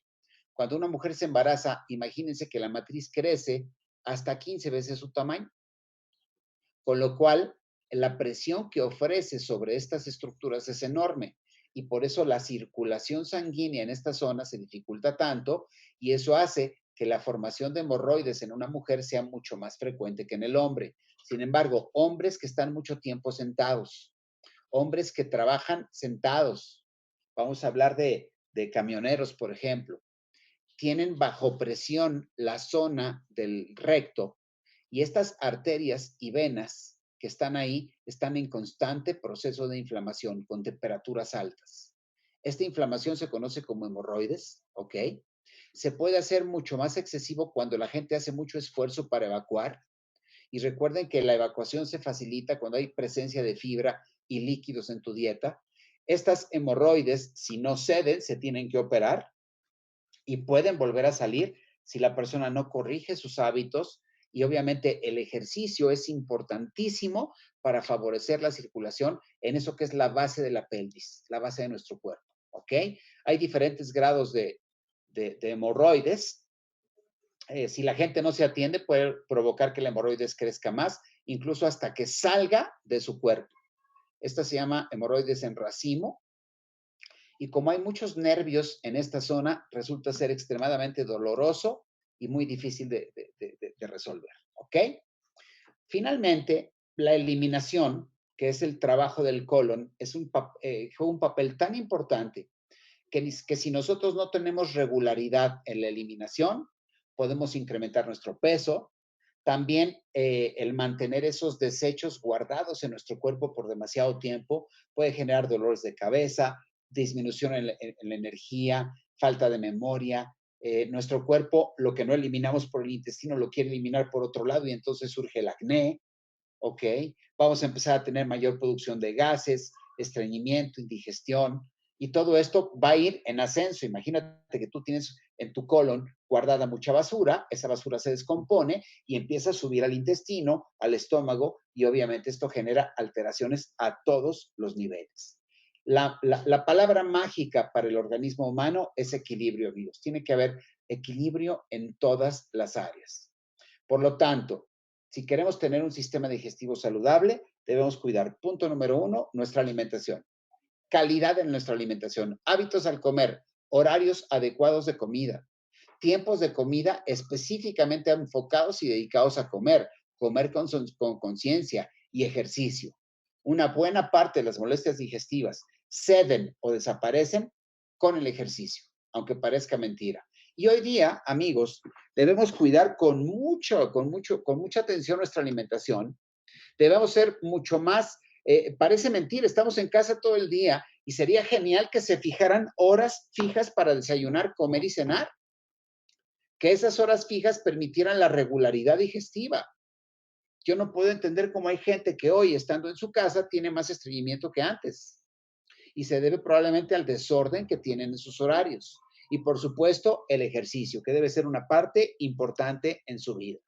Cuando una mujer se embaraza, imagínense que la matriz crece hasta 15 veces su tamaño, con lo cual la presión que ofrece sobre estas estructuras es enorme y por eso la circulación sanguínea en esta zona se dificulta tanto y eso hace que la formación de hemorroides en una mujer sea mucho más frecuente que en el hombre. Sin embargo, hombres que están mucho tiempo sentados, hombres que trabajan sentados, vamos a hablar de camioneros, por ejemplo, tienen bajo presión la zona del recto y estas arterias y venas que están ahí están en constante proceso de inflamación con temperaturas altas. Esta inflamación se conoce como hemorroides, ¿ok? Se puede hacer mucho más excesivo cuando la gente hace mucho esfuerzo para evacuar. Y recuerden que la evacuación se facilita cuando hay presencia de fibra y líquidos en tu dieta. Estas hemorroides, si no ceden, se tienen que operar y pueden volver a salir si la persona no corrige sus hábitos y obviamente el ejercicio es importantísimo para favorecer la circulación en eso que es la base de la pelvis, la base de nuestro cuerpo, ¿ok? Hay diferentes grados de hemorroides. Si la gente no se atiende, puede provocar que la hemorroides crezca más, incluso hasta que salga de su cuerpo. Esta se llama hemorroides en racimo y como hay muchos nervios en esta zona, resulta ser extremadamente doloroso y muy difícil de resolver. ¿Ok? Finalmente, la eliminación, que es el trabajo del colon, juega un papel tan importante que si nosotros no tenemos regularidad en la eliminación, podemos incrementar nuestro peso. También el mantener esos desechos guardados en nuestro cuerpo por demasiado tiempo puede generar dolores de cabeza, disminución en la energía, falta de memoria, Nuestro cuerpo, lo que no eliminamos por el intestino, lo quiere eliminar por otro lado y entonces surge el acné, ¿ok? Vamos a empezar a tener mayor producción de gases, estreñimiento, indigestión, y todo esto va a ir en ascenso. Imagínate que tú tienes en tu colon guardada mucha basura, esa basura se descompone y empieza a subir al intestino, al estómago, y obviamente esto genera alteraciones a todos los niveles. La palabra mágica para el organismo humano es equilibrio, amigos. Tiene que haber equilibrio en todas las áreas. Por lo tanto, si queremos tener un sistema digestivo saludable, debemos cuidar, punto número uno, nuestra alimentación. Calidad en nuestra alimentación, hábitos al comer, horarios adecuados de comida, tiempos de comida específicamente enfocados y dedicados a comer, comer con conciencia y ejercicio. Una buena parte de las molestias digestivas ceden o desaparecen con el ejercicio, aunque parezca mentira. Y hoy día, amigos, debemos cuidar con mucha atención nuestra alimentación. Debemos ser mucho más, parece mentira, estamos en casa todo el día y sería genial que se fijaran horas fijas para desayunar, comer y cenar, que esas horas fijas permitieran la regularidad digestiva. Yo no puedo entender cómo hay gente que hoy, estando en su casa, tiene más estreñimiento que antes. Y se debe probablemente al desorden que tienen en sus horarios. Y por supuesto, el ejercicio, que debe ser una parte importante en su vida.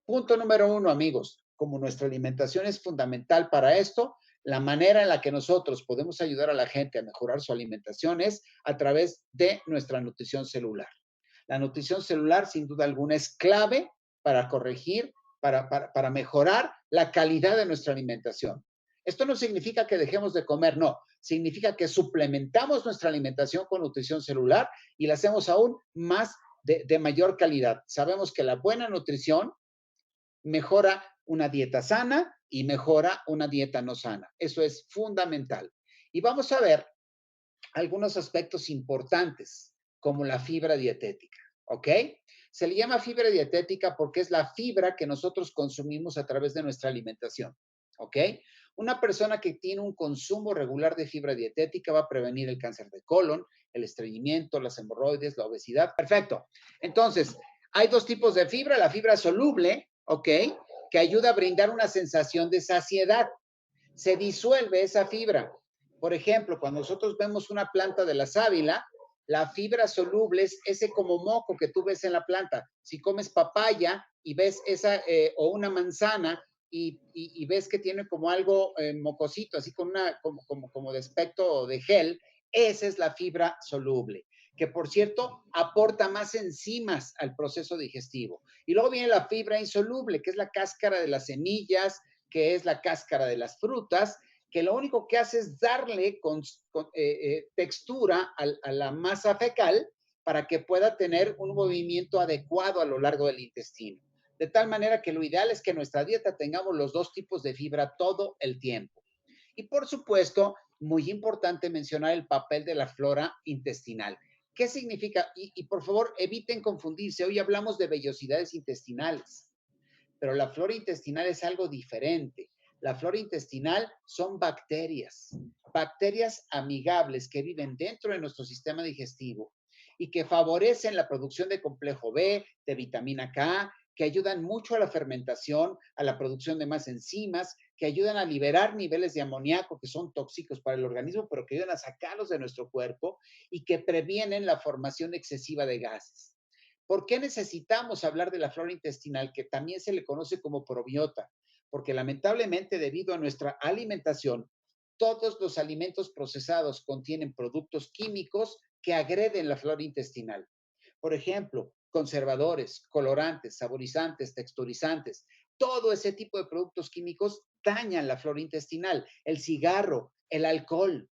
Punto número uno, amigos. Como nuestra alimentación es fundamental para esto, la manera en la que nosotros podemos ayudar a la gente a mejorar su alimentación es a través de nuestra nutrición celular. La nutrición celular, sin duda alguna, es clave para corregir, para mejorar la calidad de nuestra alimentación. Esto no significa que dejemos de comer, no. Significa que suplementamos nuestra alimentación con nutrición celular y la hacemos aún más de mayor calidad. Sabemos que la buena nutrición mejora una dieta sana y mejora una dieta no sana. Eso es fundamental. Y vamos a ver algunos aspectos importantes, como la fibra dietética, ¿ok? Se le llama fibra dietética porque es la fibra que nosotros consumimos a través de nuestra alimentación, ¿ok? Una persona que tiene un consumo regular de fibra dietética va a prevenir el cáncer de colon, el estreñimiento, las hemorroides, la obesidad. Perfecto. Entonces, hay dos tipos de fibra, la fibra soluble, ¿ok? Que ayuda a brindar una sensación de saciedad. Se disuelve esa fibra. Por ejemplo, cuando nosotros vemos una planta de la sábila, la fibra soluble es ese como moco que tú ves en la planta. Si comes papaya y ves esa, o una manzana y ves que tiene como algo mocosito, así con una, como de aspecto de gel, esa es la fibra soluble, que por cierto aporta más enzimas al proceso digestivo. Y luego viene la fibra insoluble, que es la cáscara de las semillas, que es la cáscara de las frutas, que lo único que hace es darle textura a la masa fecal para que pueda tener un movimiento adecuado a lo largo del intestino. De tal manera que lo ideal es que en nuestra dieta tengamos los dos tipos de fibra todo el tiempo. Y por supuesto, muy importante mencionar el papel de la flora intestinal. ¿Qué significa? Y por favor, eviten confundirse. Hoy hablamos de vellosidades intestinales, pero la flora intestinal es algo diferente. La flora intestinal son bacterias, bacterias amigables que viven dentro de nuestro sistema digestivo y que favorecen la producción de complejo B, de vitamina K, que ayudan mucho a la fermentación, a la producción de más enzimas, que ayudan a liberar niveles de amoníaco que son tóxicos para el organismo, pero que ayudan a sacarlos de nuestro cuerpo y que previenen la formación excesiva de gases. ¿Por qué necesitamos hablar de la flora intestinal, que también se le conoce como probiota? Porque lamentablemente, debido a nuestra alimentación, todos los alimentos procesados contienen productos químicos que agreden la flora intestinal. Por ejemplo, conservadores, colorantes, saborizantes, texturizantes. Todo ese tipo de productos químicos dañan la flora intestinal. El cigarro, el alcohol,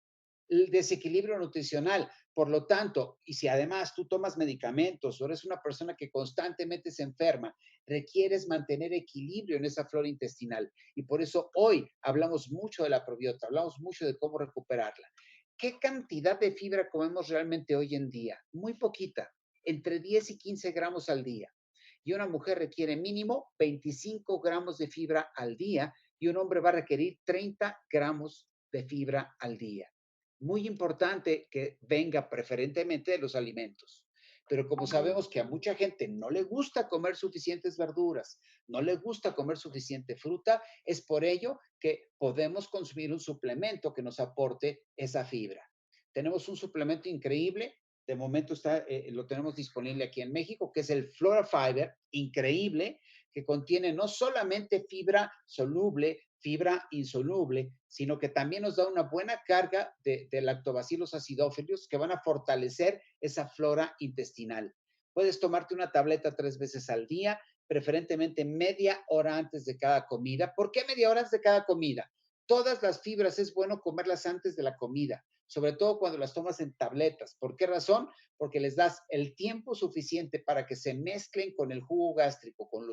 el desequilibrio nutricional. Por lo tanto, y si además tú tomas medicamentos o eres una persona que constantemente se enferma, requieres mantener equilibrio en esa flora intestinal. Y por eso hoy hablamos mucho de la probiota, hablamos mucho de cómo recuperarla. ¿Qué cantidad de fibra comemos realmente hoy en día? Muy poquita, entre 10 y 15 gramos al día. Y una mujer requiere mínimo 25 gramos de fibra al día y un hombre va a requerir 30 gramos de fibra al día. Muy importante que venga preferentemente de los alimentos. Pero como sabemos que a mucha gente no le gusta comer suficientes verduras, no le gusta comer suficiente fruta, es por ello que podemos consumir un suplemento que nos aporte esa fibra. Tenemos un suplemento increíble, de momento lo tenemos disponible aquí en México, que es el Flora Fiber, increíble, que contiene no solamente fibra soluble, fibra insoluble, sino que también nos da una buena carga de lactobacilos acidófilos que van a fortalecer esa flora intestinal. Puedes tomarte una tableta 3 veces al día, preferentemente media hora antes de cada comida. ¿Por qué media hora antes de cada comida? Todas las fibras es bueno comerlas antes de la comida, sobre todo cuando las tomas en tabletas. ¿Por qué razón? Porque les das el tiempo suficiente para que se mezclen con el jugo gástrico, con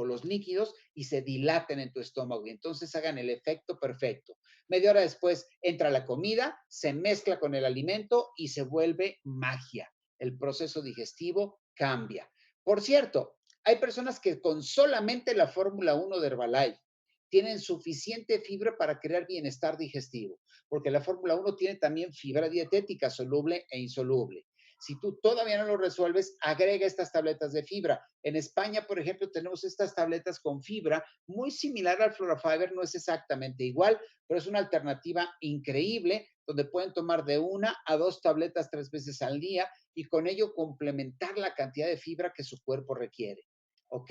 los líquidos y se dilaten en tu estómago y entonces hagan el efecto perfecto. Media hora después entra la comida, se mezcla con el alimento y se vuelve magia. El proceso digestivo cambia. Por cierto, hay personas que con solamente la Fórmula 1 de Herbalife tienen suficiente fibra para crear bienestar digestivo, porque la Fórmula 1 tiene también fibra dietética soluble e insoluble. Si tú todavía no lo resuelves, agrega estas tabletas de fibra. En España, por ejemplo, tenemos estas tabletas con fibra muy similar al Flora-Fiber, no es exactamente igual, pero es una alternativa increíble donde pueden tomar de 1 a 2 tabletas 3 veces al día y con ello complementar la cantidad de fibra que su cuerpo requiere. ¿Ok?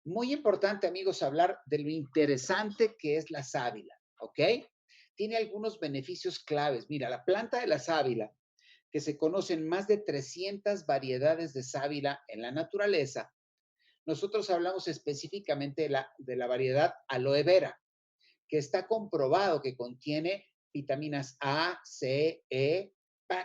Muy importante, amigos, hablar de lo interesante que es la sábila. ¿Ok? Tiene algunos beneficios claves. Mira, la planta de la sábila, que se conocen más de 300 variedades de sábila en la naturaleza, nosotros hablamos específicamente de la variedad aloe vera, que está comprobado que contiene vitaminas A, C, E,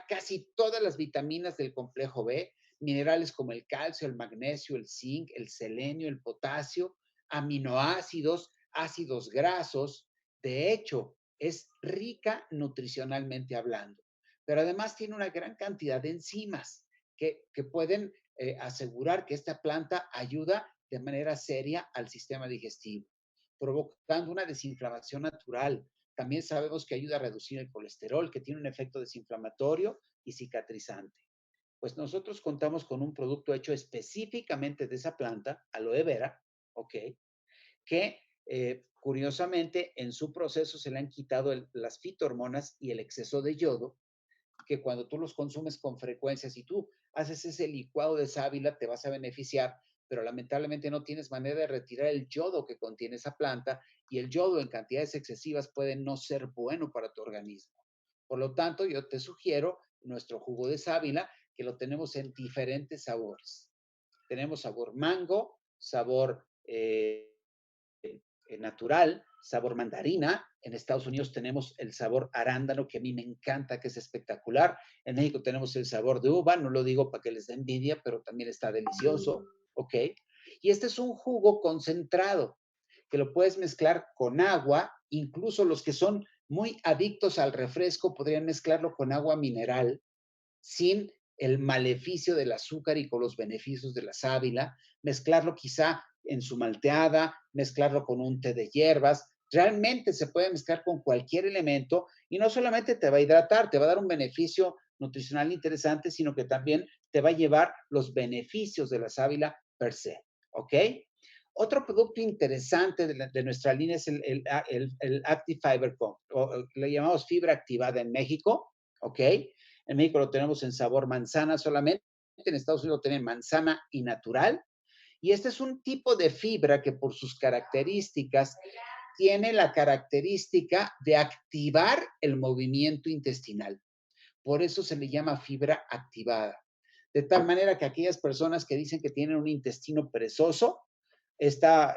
casi todas las vitaminas del complejo B, minerales como el calcio, el magnesio, el zinc, el selenio, el potasio, aminoácidos, ácidos grasos. De hecho, es rica nutricionalmente hablando, pero además tiene una gran cantidad de enzimas que pueden asegurar que esta planta ayuda de manera seria al sistema digestivo, provocando una desinflamación natural. También sabemos que ayuda a reducir el colesterol, que tiene un efecto desinflamatorio y cicatrizante. Pues nosotros contamos con un producto hecho específicamente de esa planta, aloe vera, ¿ok? Que curiosamente en su proceso se le han quitado las fitohormonas y el exceso de yodo, que cuando tú los consumes con frecuencia, si tú haces ese licuado de sábila, te vas a beneficiar, pero lamentablemente no tienes manera de retirar el yodo que contiene esa planta y el yodo en cantidades excesivas puede no ser bueno para tu organismo. Por lo tanto, yo te sugiero nuestro jugo de sábila, que lo tenemos en diferentes sabores. Tenemos sabor mango, sabor natural, sabor mandarina. En Estados Unidos tenemos el sabor arándano, que a mí me encanta, que es espectacular. En México tenemos el sabor de uva, no lo digo para que les dé envidia, pero también está delicioso, ¿ok? Y este es un jugo concentrado, que lo puedes mezclar con agua, incluso los que son muy adictos al refresco podrían mezclarlo con agua mineral, sin el maleficio del azúcar y con los beneficios de la sábila, mezclarlo quizá en su malteada, mezclarlo con un té de hierbas. Realmente se puede mezclar con cualquier elemento y no solamente te va a hidratar, te va a dar un beneficio nutricional interesante, sino que también te va a llevar los beneficios de la sábila per se. ¿Ok? Otro producto interesante de nuestra línea es el Active Fiber Comp, o le llamamos fibra activada en México. ¿Ok? En México lo tenemos en sabor manzana solamente. En Estados Unidos lo tienen manzana y natural. Y este es un tipo de fibra que por sus características tiene la característica de activar el movimiento intestinal. Por eso se le llama fibra activada. De tal manera que aquellas personas que dicen que tienen un intestino perezoso, esta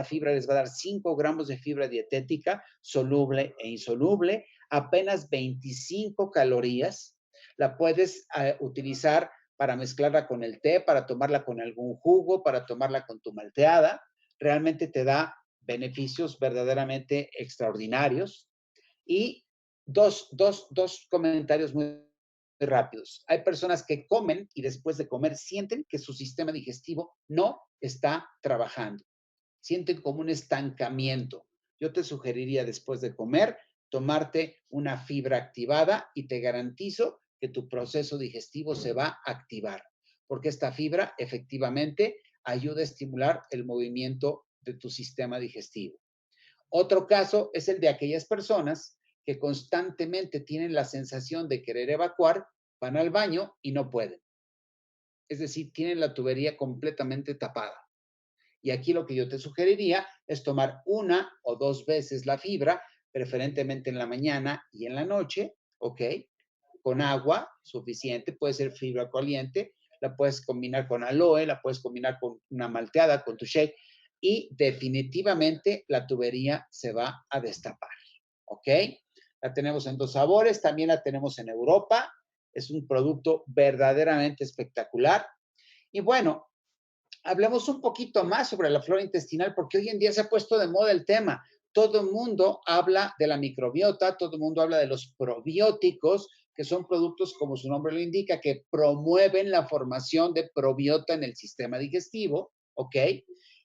fibra les va a dar 5 gramos de fibra dietética, soluble e insoluble, apenas 25 calorías. La puedes utilizar para mezclarla con el té, para tomarla con algún jugo, para tomarla con tu malteada. Realmente te da beneficios verdaderamente extraordinarios. Y dos comentarios muy rápidos. Hay personas que comen y después de comer sienten que su sistema digestivo no está trabajando. Sienten como un estancamiento. Yo te sugeriría después de comer tomarte una fibra activada y te garantizo que tu proceso digestivo se va a activar, porque esta fibra efectivamente ayuda a estimular el movimiento de tu sistema digestivo. Otro caso es el de aquellas personas que constantemente tienen la sensación de querer evacuar, van al baño y no pueden. Es decir, tienen la tubería completamente tapada. Y aquí lo que yo te sugeriría es tomar una o dos veces la fibra, preferentemente en la mañana y en la noche, ¿ok? Con agua suficiente, puede ser fibra caliente, la puedes combinar con aloe, la puedes combinar con una malteada, con tu shake, y definitivamente la tubería se va a destapar, ¿ok? La tenemos en dos sabores, también la tenemos en Europa, es un producto verdaderamente espectacular. Y bueno, hablemos un poquito más sobre la flora intestinal, porque hoy en día se ha puesto de moda el tema. Todo el mundo habla de la microbiota, todo el mundo habla de los probióticos, que son productos, como su nombre lo indica, que promueven la formación de probiota en el sistema digestivo, ¿ok?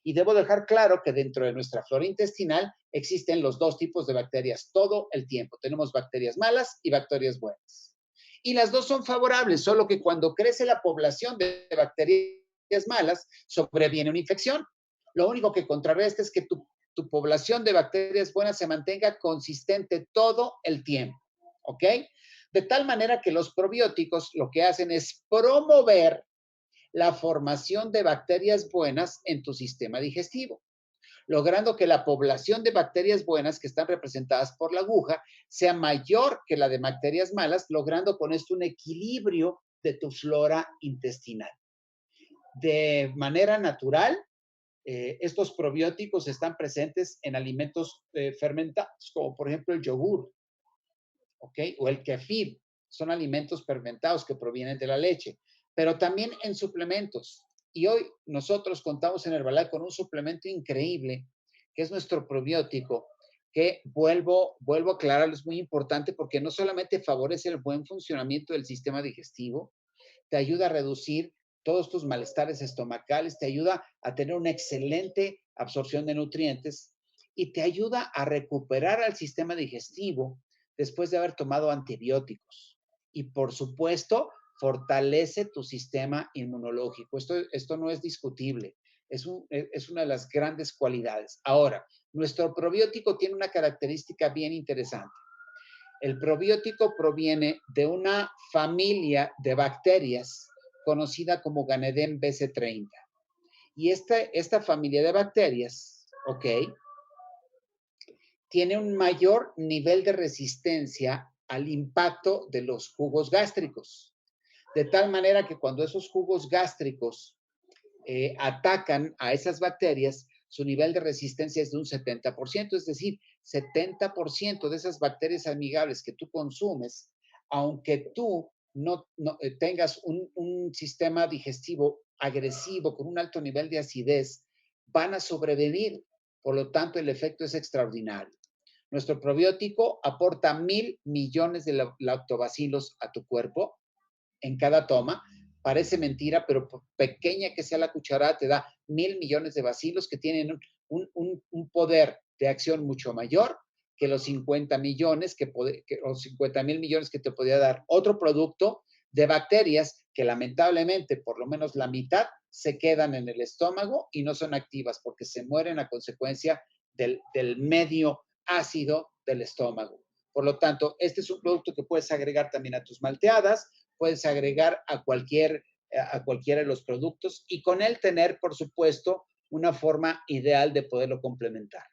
Y debo dejar claro que dentro de nuestra flora intestinal existen los dos tipos de bacterias todo el tiempo. Tenemos bacterias malas y bacterias buenas. Y las dos son favorables, solo que cuando crece la población de bacterias malas, sobreviene una infección. Lo único que contrarresta es que tu población de bacterias buenas se mantenga consistente todo el tiempo, ¿ok? De tal manera que los probióticos lo que hacen es promover la formación de bacterias buenas en tu sistema digestivo, logrando que la población de bacterias buenas que están representadas por la aguja sea mayor que la de bacterias malas, logrando con esto un equilibrio de tu flora intestinal. De manera natural, estos probióticos están presentes en alimentos fermentados, como por ejemplo el yogur, ¿ok? O el kefir. Son alimentos fermentados que provienen de la leche, pero también en suplementos. Y hoy nosotros contamos en Herbalife con un suplemento increíble, que es nuestro probiótico, que vuelvo a aclarar, es muy importante porque no solamente favorece el buen funcionamiento del sistema digestivo, te ayuda a reducir todos tus malestares estomacales, te ayuda a tener una excelente absorción de nutrientes y te ayuda a recuperar al sistema digestivo después de haber tomado antibióticos. Y por supuesto, fortalece tu sistema inmunológico. Esto no es discutible. Es una de las grandes cualidades. Ahora, nuestro probiótico tiene una característica bien interesante. El probiótico proviene de una familia de bacterias conocida como Ganedem BC30. Y esta familia de bacterias, ¿ok? Tiene un mayor nivel de resistencia al impacto de los jugos gástricos. De tal manera que cuando esos jugos gástricos atacan a esas bacterias, su nivel de resistencia es de un 70%, es decir, 70% de esas bacterias amigables que tú consumes, aunque tú no tengas un sistema digestivo agresivo con un alto nivel de acidez, van a sobrevivir. Por lo tanto, el efecto es extraordinario. Nuestro probiótico aporta 1.000 millones de lactobacilos a tu cuerpo en cada toma. Parece mentira, pero por pequeña que sea la cucharada, te da 1.000 millones de bacilos que tienen un poder de acción mucho mayor que los 50 millones, los 50.000 millones que te podría dar otro producto de bacterias que lamentablemente por lo menos la mitad se quedan en el estómago y no son activas porque se mueren a consecuencia del medio ácido del estómago. Por lo tanto, este es un producto que puedes agregar también a tus malteadas, puedes agregar a cualquiera de los productos y con él tener, por supuesto, una forma ideal de poderlo complementar.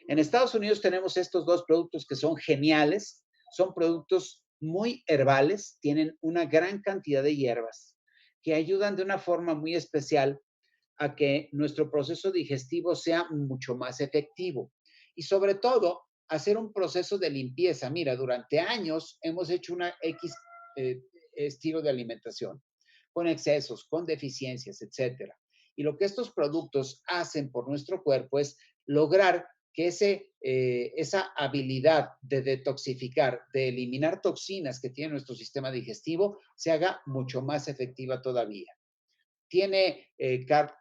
En Estados Unidos tenemos estos dos productos que son geniales, son productos muy herbales, tienen una gran cantidad de hierbas que ayudan de una forma muy especial a que nuestro proceso digestivo sea mucho más efectivo y sobre todo hacer un proceso de limpieza. Mira, durante años hemos hecho una X eh, estilo de alimentación con excesos, con deficiencias, etcétera. Y lo que estos productos hacen por nuestro cuerpo es lograr que esa habilidad de detoxificar, de eliminar toxinas que tiene nuestro sistema digestivo, se haga mucho más efectiva todavía. Tiene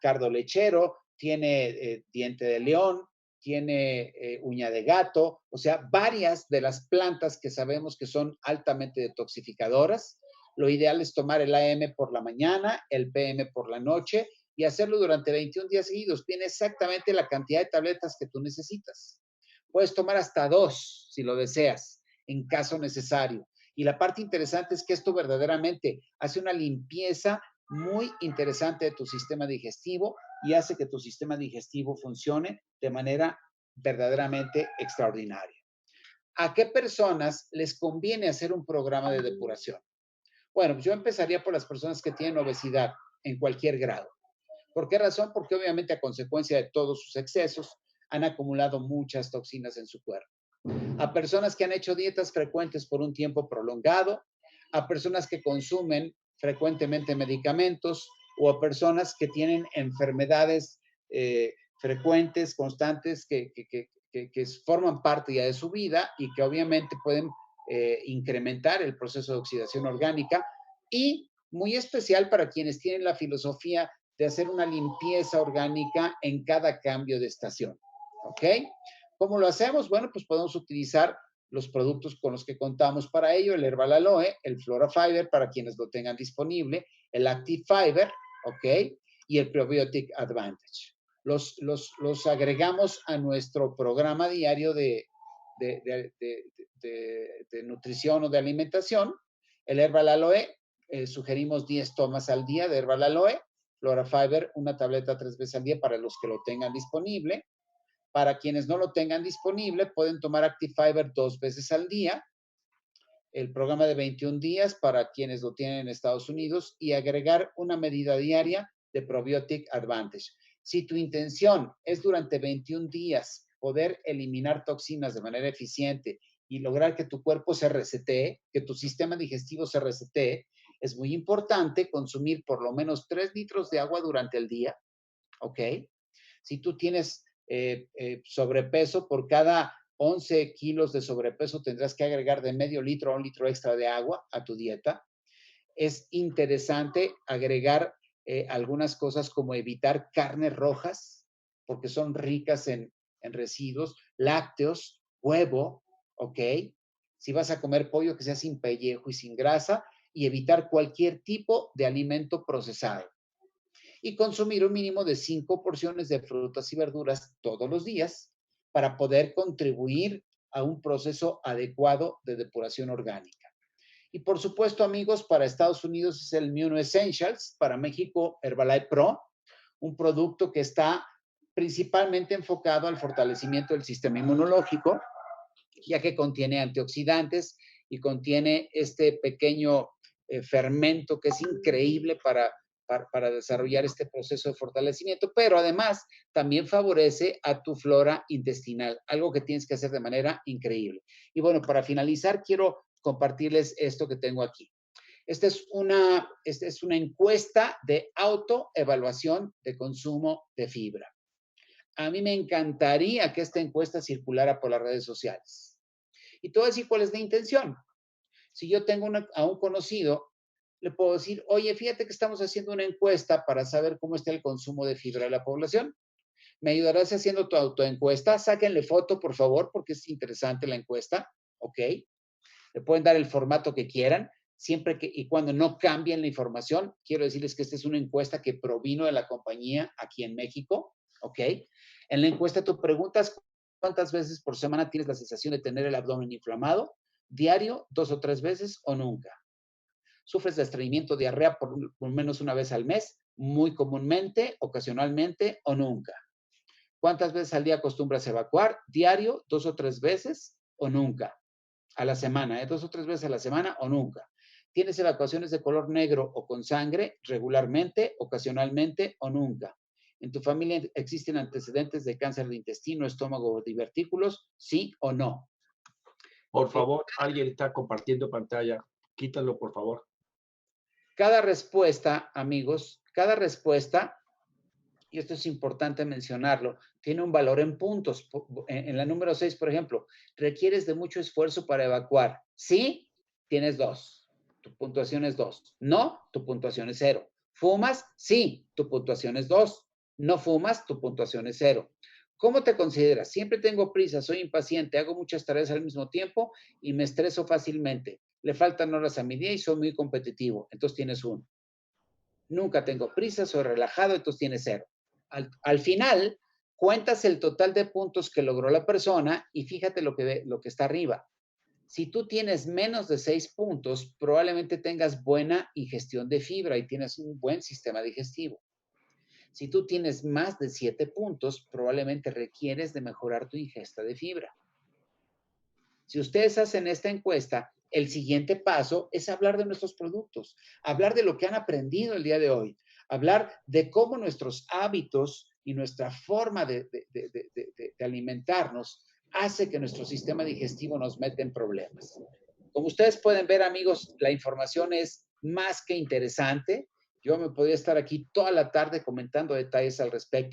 cardo lechero, tiene diente de león, tiene uña de gato, o sea, varias de las plantas que sabemos que son altamente detoxificadoras, Lo ideal es tomar el AM por la mañana, el PM por la noche y hacerlo durante 21 días seguidos. Viene exactamente la cantidad de tabletas que tú necesitas. Puedes tomar hasta 2 si lo deseas, en caso necesario. Y la parte interesante es que esto verdaderamente hace una limpieza muy interesante de tu sistema digestivo y hace que tu sistema digestivo funcione de manera verdaderamente extraordinaria. ¿A qué personas les conviene hacer un programa de depuración? Bueno, yo empezaría por las personas que tienen obesidad en cualquier grado. ¿Por qué razón? Porque obviamente a consecuencia de todos sus excesos han acumulado muchas toxinas en su cuerpo. A personas que han hecho dietas frecuentes por un tiempo prolongado, a personas que consumen frecuentemente medicamentos o a personas que tienen enfermedades frecuentes, constantes, que forman parte ya de su vida y que obviamente pueden incrementar el proceso de oxidación orgánica y muy especial para quienes tienen la filosofía de hacer una limpieza orgánica en cada cambio de estación. ¿Ok? ¿Cómo lo hacemos? Bueno, pues podemos utilizar los productos con los que contamos para ello, el Herbal Aloe, el Flora Fiber para quienes lo tengan disponible, el Active Fiber, ¿ok? Y el Probiotic Advantage. Los agregamos a nuestro programa diario de, de nutrición o de alimentación. El Herbal Aloe, sugerimos 10 tomas al día de Herbal Aloe, Flora Fiber, una tableta 3 veces al día para los que lo tengan disponible. Para quienes no lo tengan disponible, pueden tomar Active Fiber 2 veces al día, el programa de 21 días para quienes lo tienen en Estados Unidos y agregar una medida diaria de Probiotic Advantage. Si tu intención es durante 21 días poder eliminar toxinas de manera eficiente y lograr que tu cuerpo se resetee, que tu sistema digestivo se resetee, es muy importante consumir por lo menos 3 litros de agua durante el día, ¿ok? Si tú tienes sobrepeso, por cada 11 kilos de sobrepeso tendrás que agregar de medio litro a 1 litro extra de agua a tu dieta. Es interesante agregar algunas cosas como evitar carnes rojas, porque son ricas en residuos, lácteos, huevo, ¿ok? Si vas a comer pollo, que sea sin pellejo y sin grasa, y evitar cualquier tipo de alimento procesado y consumir un mínimo de 5 porciones de frutas y verduras todos los días para poder contribuir a un proceso adecuado de depuración orgánica. Y por supuesto, amigos, para Estados Unidos es el Immuno Essentials, para México Herbalife Pro, un producto que está principalmente enfocado al fortalecimiento del sistema inmunológico, ya que contiene antioxidantes y contiene este pequeño fermento que es increíble para desarrollar este proceso de fortalecimiento, pero además también favorece a tu flora intestinal, algo que tienes que hacer de manera increíble. Y bueno, para finalizar, quiero compartirles esto que tengo aquí. Esta es una encuesta de autoevaluación de consumo de fibra. A mí me encantaría que esta encuesta circulara por las redes sociales. Y te voy a decir cuál es la intención. Si yo tengo a un conocido, le puedo decir, oye, fíjate que estamos haciendo una encuesta para saber cómo está el consumo de fibra de la población. ¿Me ayudarás haciendo tu autoencuesta? Sáquenle foto, por favor, porque es interesante la encuesta, ¿ok? Le pueden dar el formato que quieran, siempre que y cuando no cambien la información. Quiero decirles que esta es una encuesta que provino de la compañía aquí en México, ¿ok? En la encuesta tú preguntas cuántas veces por semana tienes la sensación de tener el abdomen inflamado, diario, 2 o 3 veces o nunca. ¿Sufres de estreñimiento, diarrea por menos una vez al mes? Muy comúnmente, ocasionalmente o nunca. ¿Cuántas veces al día acostumbras evacuar? ¿Diario, 2 o 3 veces o nunca? A la semana, 2 o 3 veces a la semana o nunca. ¿Tienes evacuaciones de color negro o con sangre regularmente, ocasionalmente o nunca? ¿En tu familia existen antecedentes de cáncer de intestino, estómago o divertículos? ¿Sí o no? Por favor, alguien está compartiendo pantalla. Quítalo, por favor. Cada respuesta, amigos, cada respuesta, y esto es importante mencionarlo, tiene un valor en puntos. En la número 6, por ejemplo, requieres de mucho esfuerzo para evacuar. Sí, tienes 2. Tu puntuación es 2. No, tu puntuación es 0. ¿Fumas? Sí, tu puntuación es 2. No fumas, tu puntuación es 0. ¿Cómo te consideras? Siempre tengo prisa, soy impaciente, hago muchas tareas al mismo tiempo y me estreso fácilmente. le faltan horas a mi día y soy muy competitivo, entonces tienes 1. Nunca tengo prisa, soy relajado, entonces tienes 0. Al final, cuentas el total de puntos que logró la persona y fíjate lo que está arriba. Si tú tienes menos de 6 puntos, probablemente tengas buena ingestión de fibra y tienes un buen sistema digestivo. Si tú tienes más de 7 puntos, probablemente requieres de mejorar tu ingesta de fibra. Si ustedes hacen esta encuesta, el siguiente paso es hablar de nuestros productos, hablar de lo que han aprendido el día de hoy, hablar de cómo nuestros hábitos y nuestra forma de alimentarnos hace que nuestro sistema digestivo nos meta en problemas. Como ustedes pueden ver, amigos, la información es más que interesante. Yo me podría estar aquí toda la tarde comentando detalles al respecto.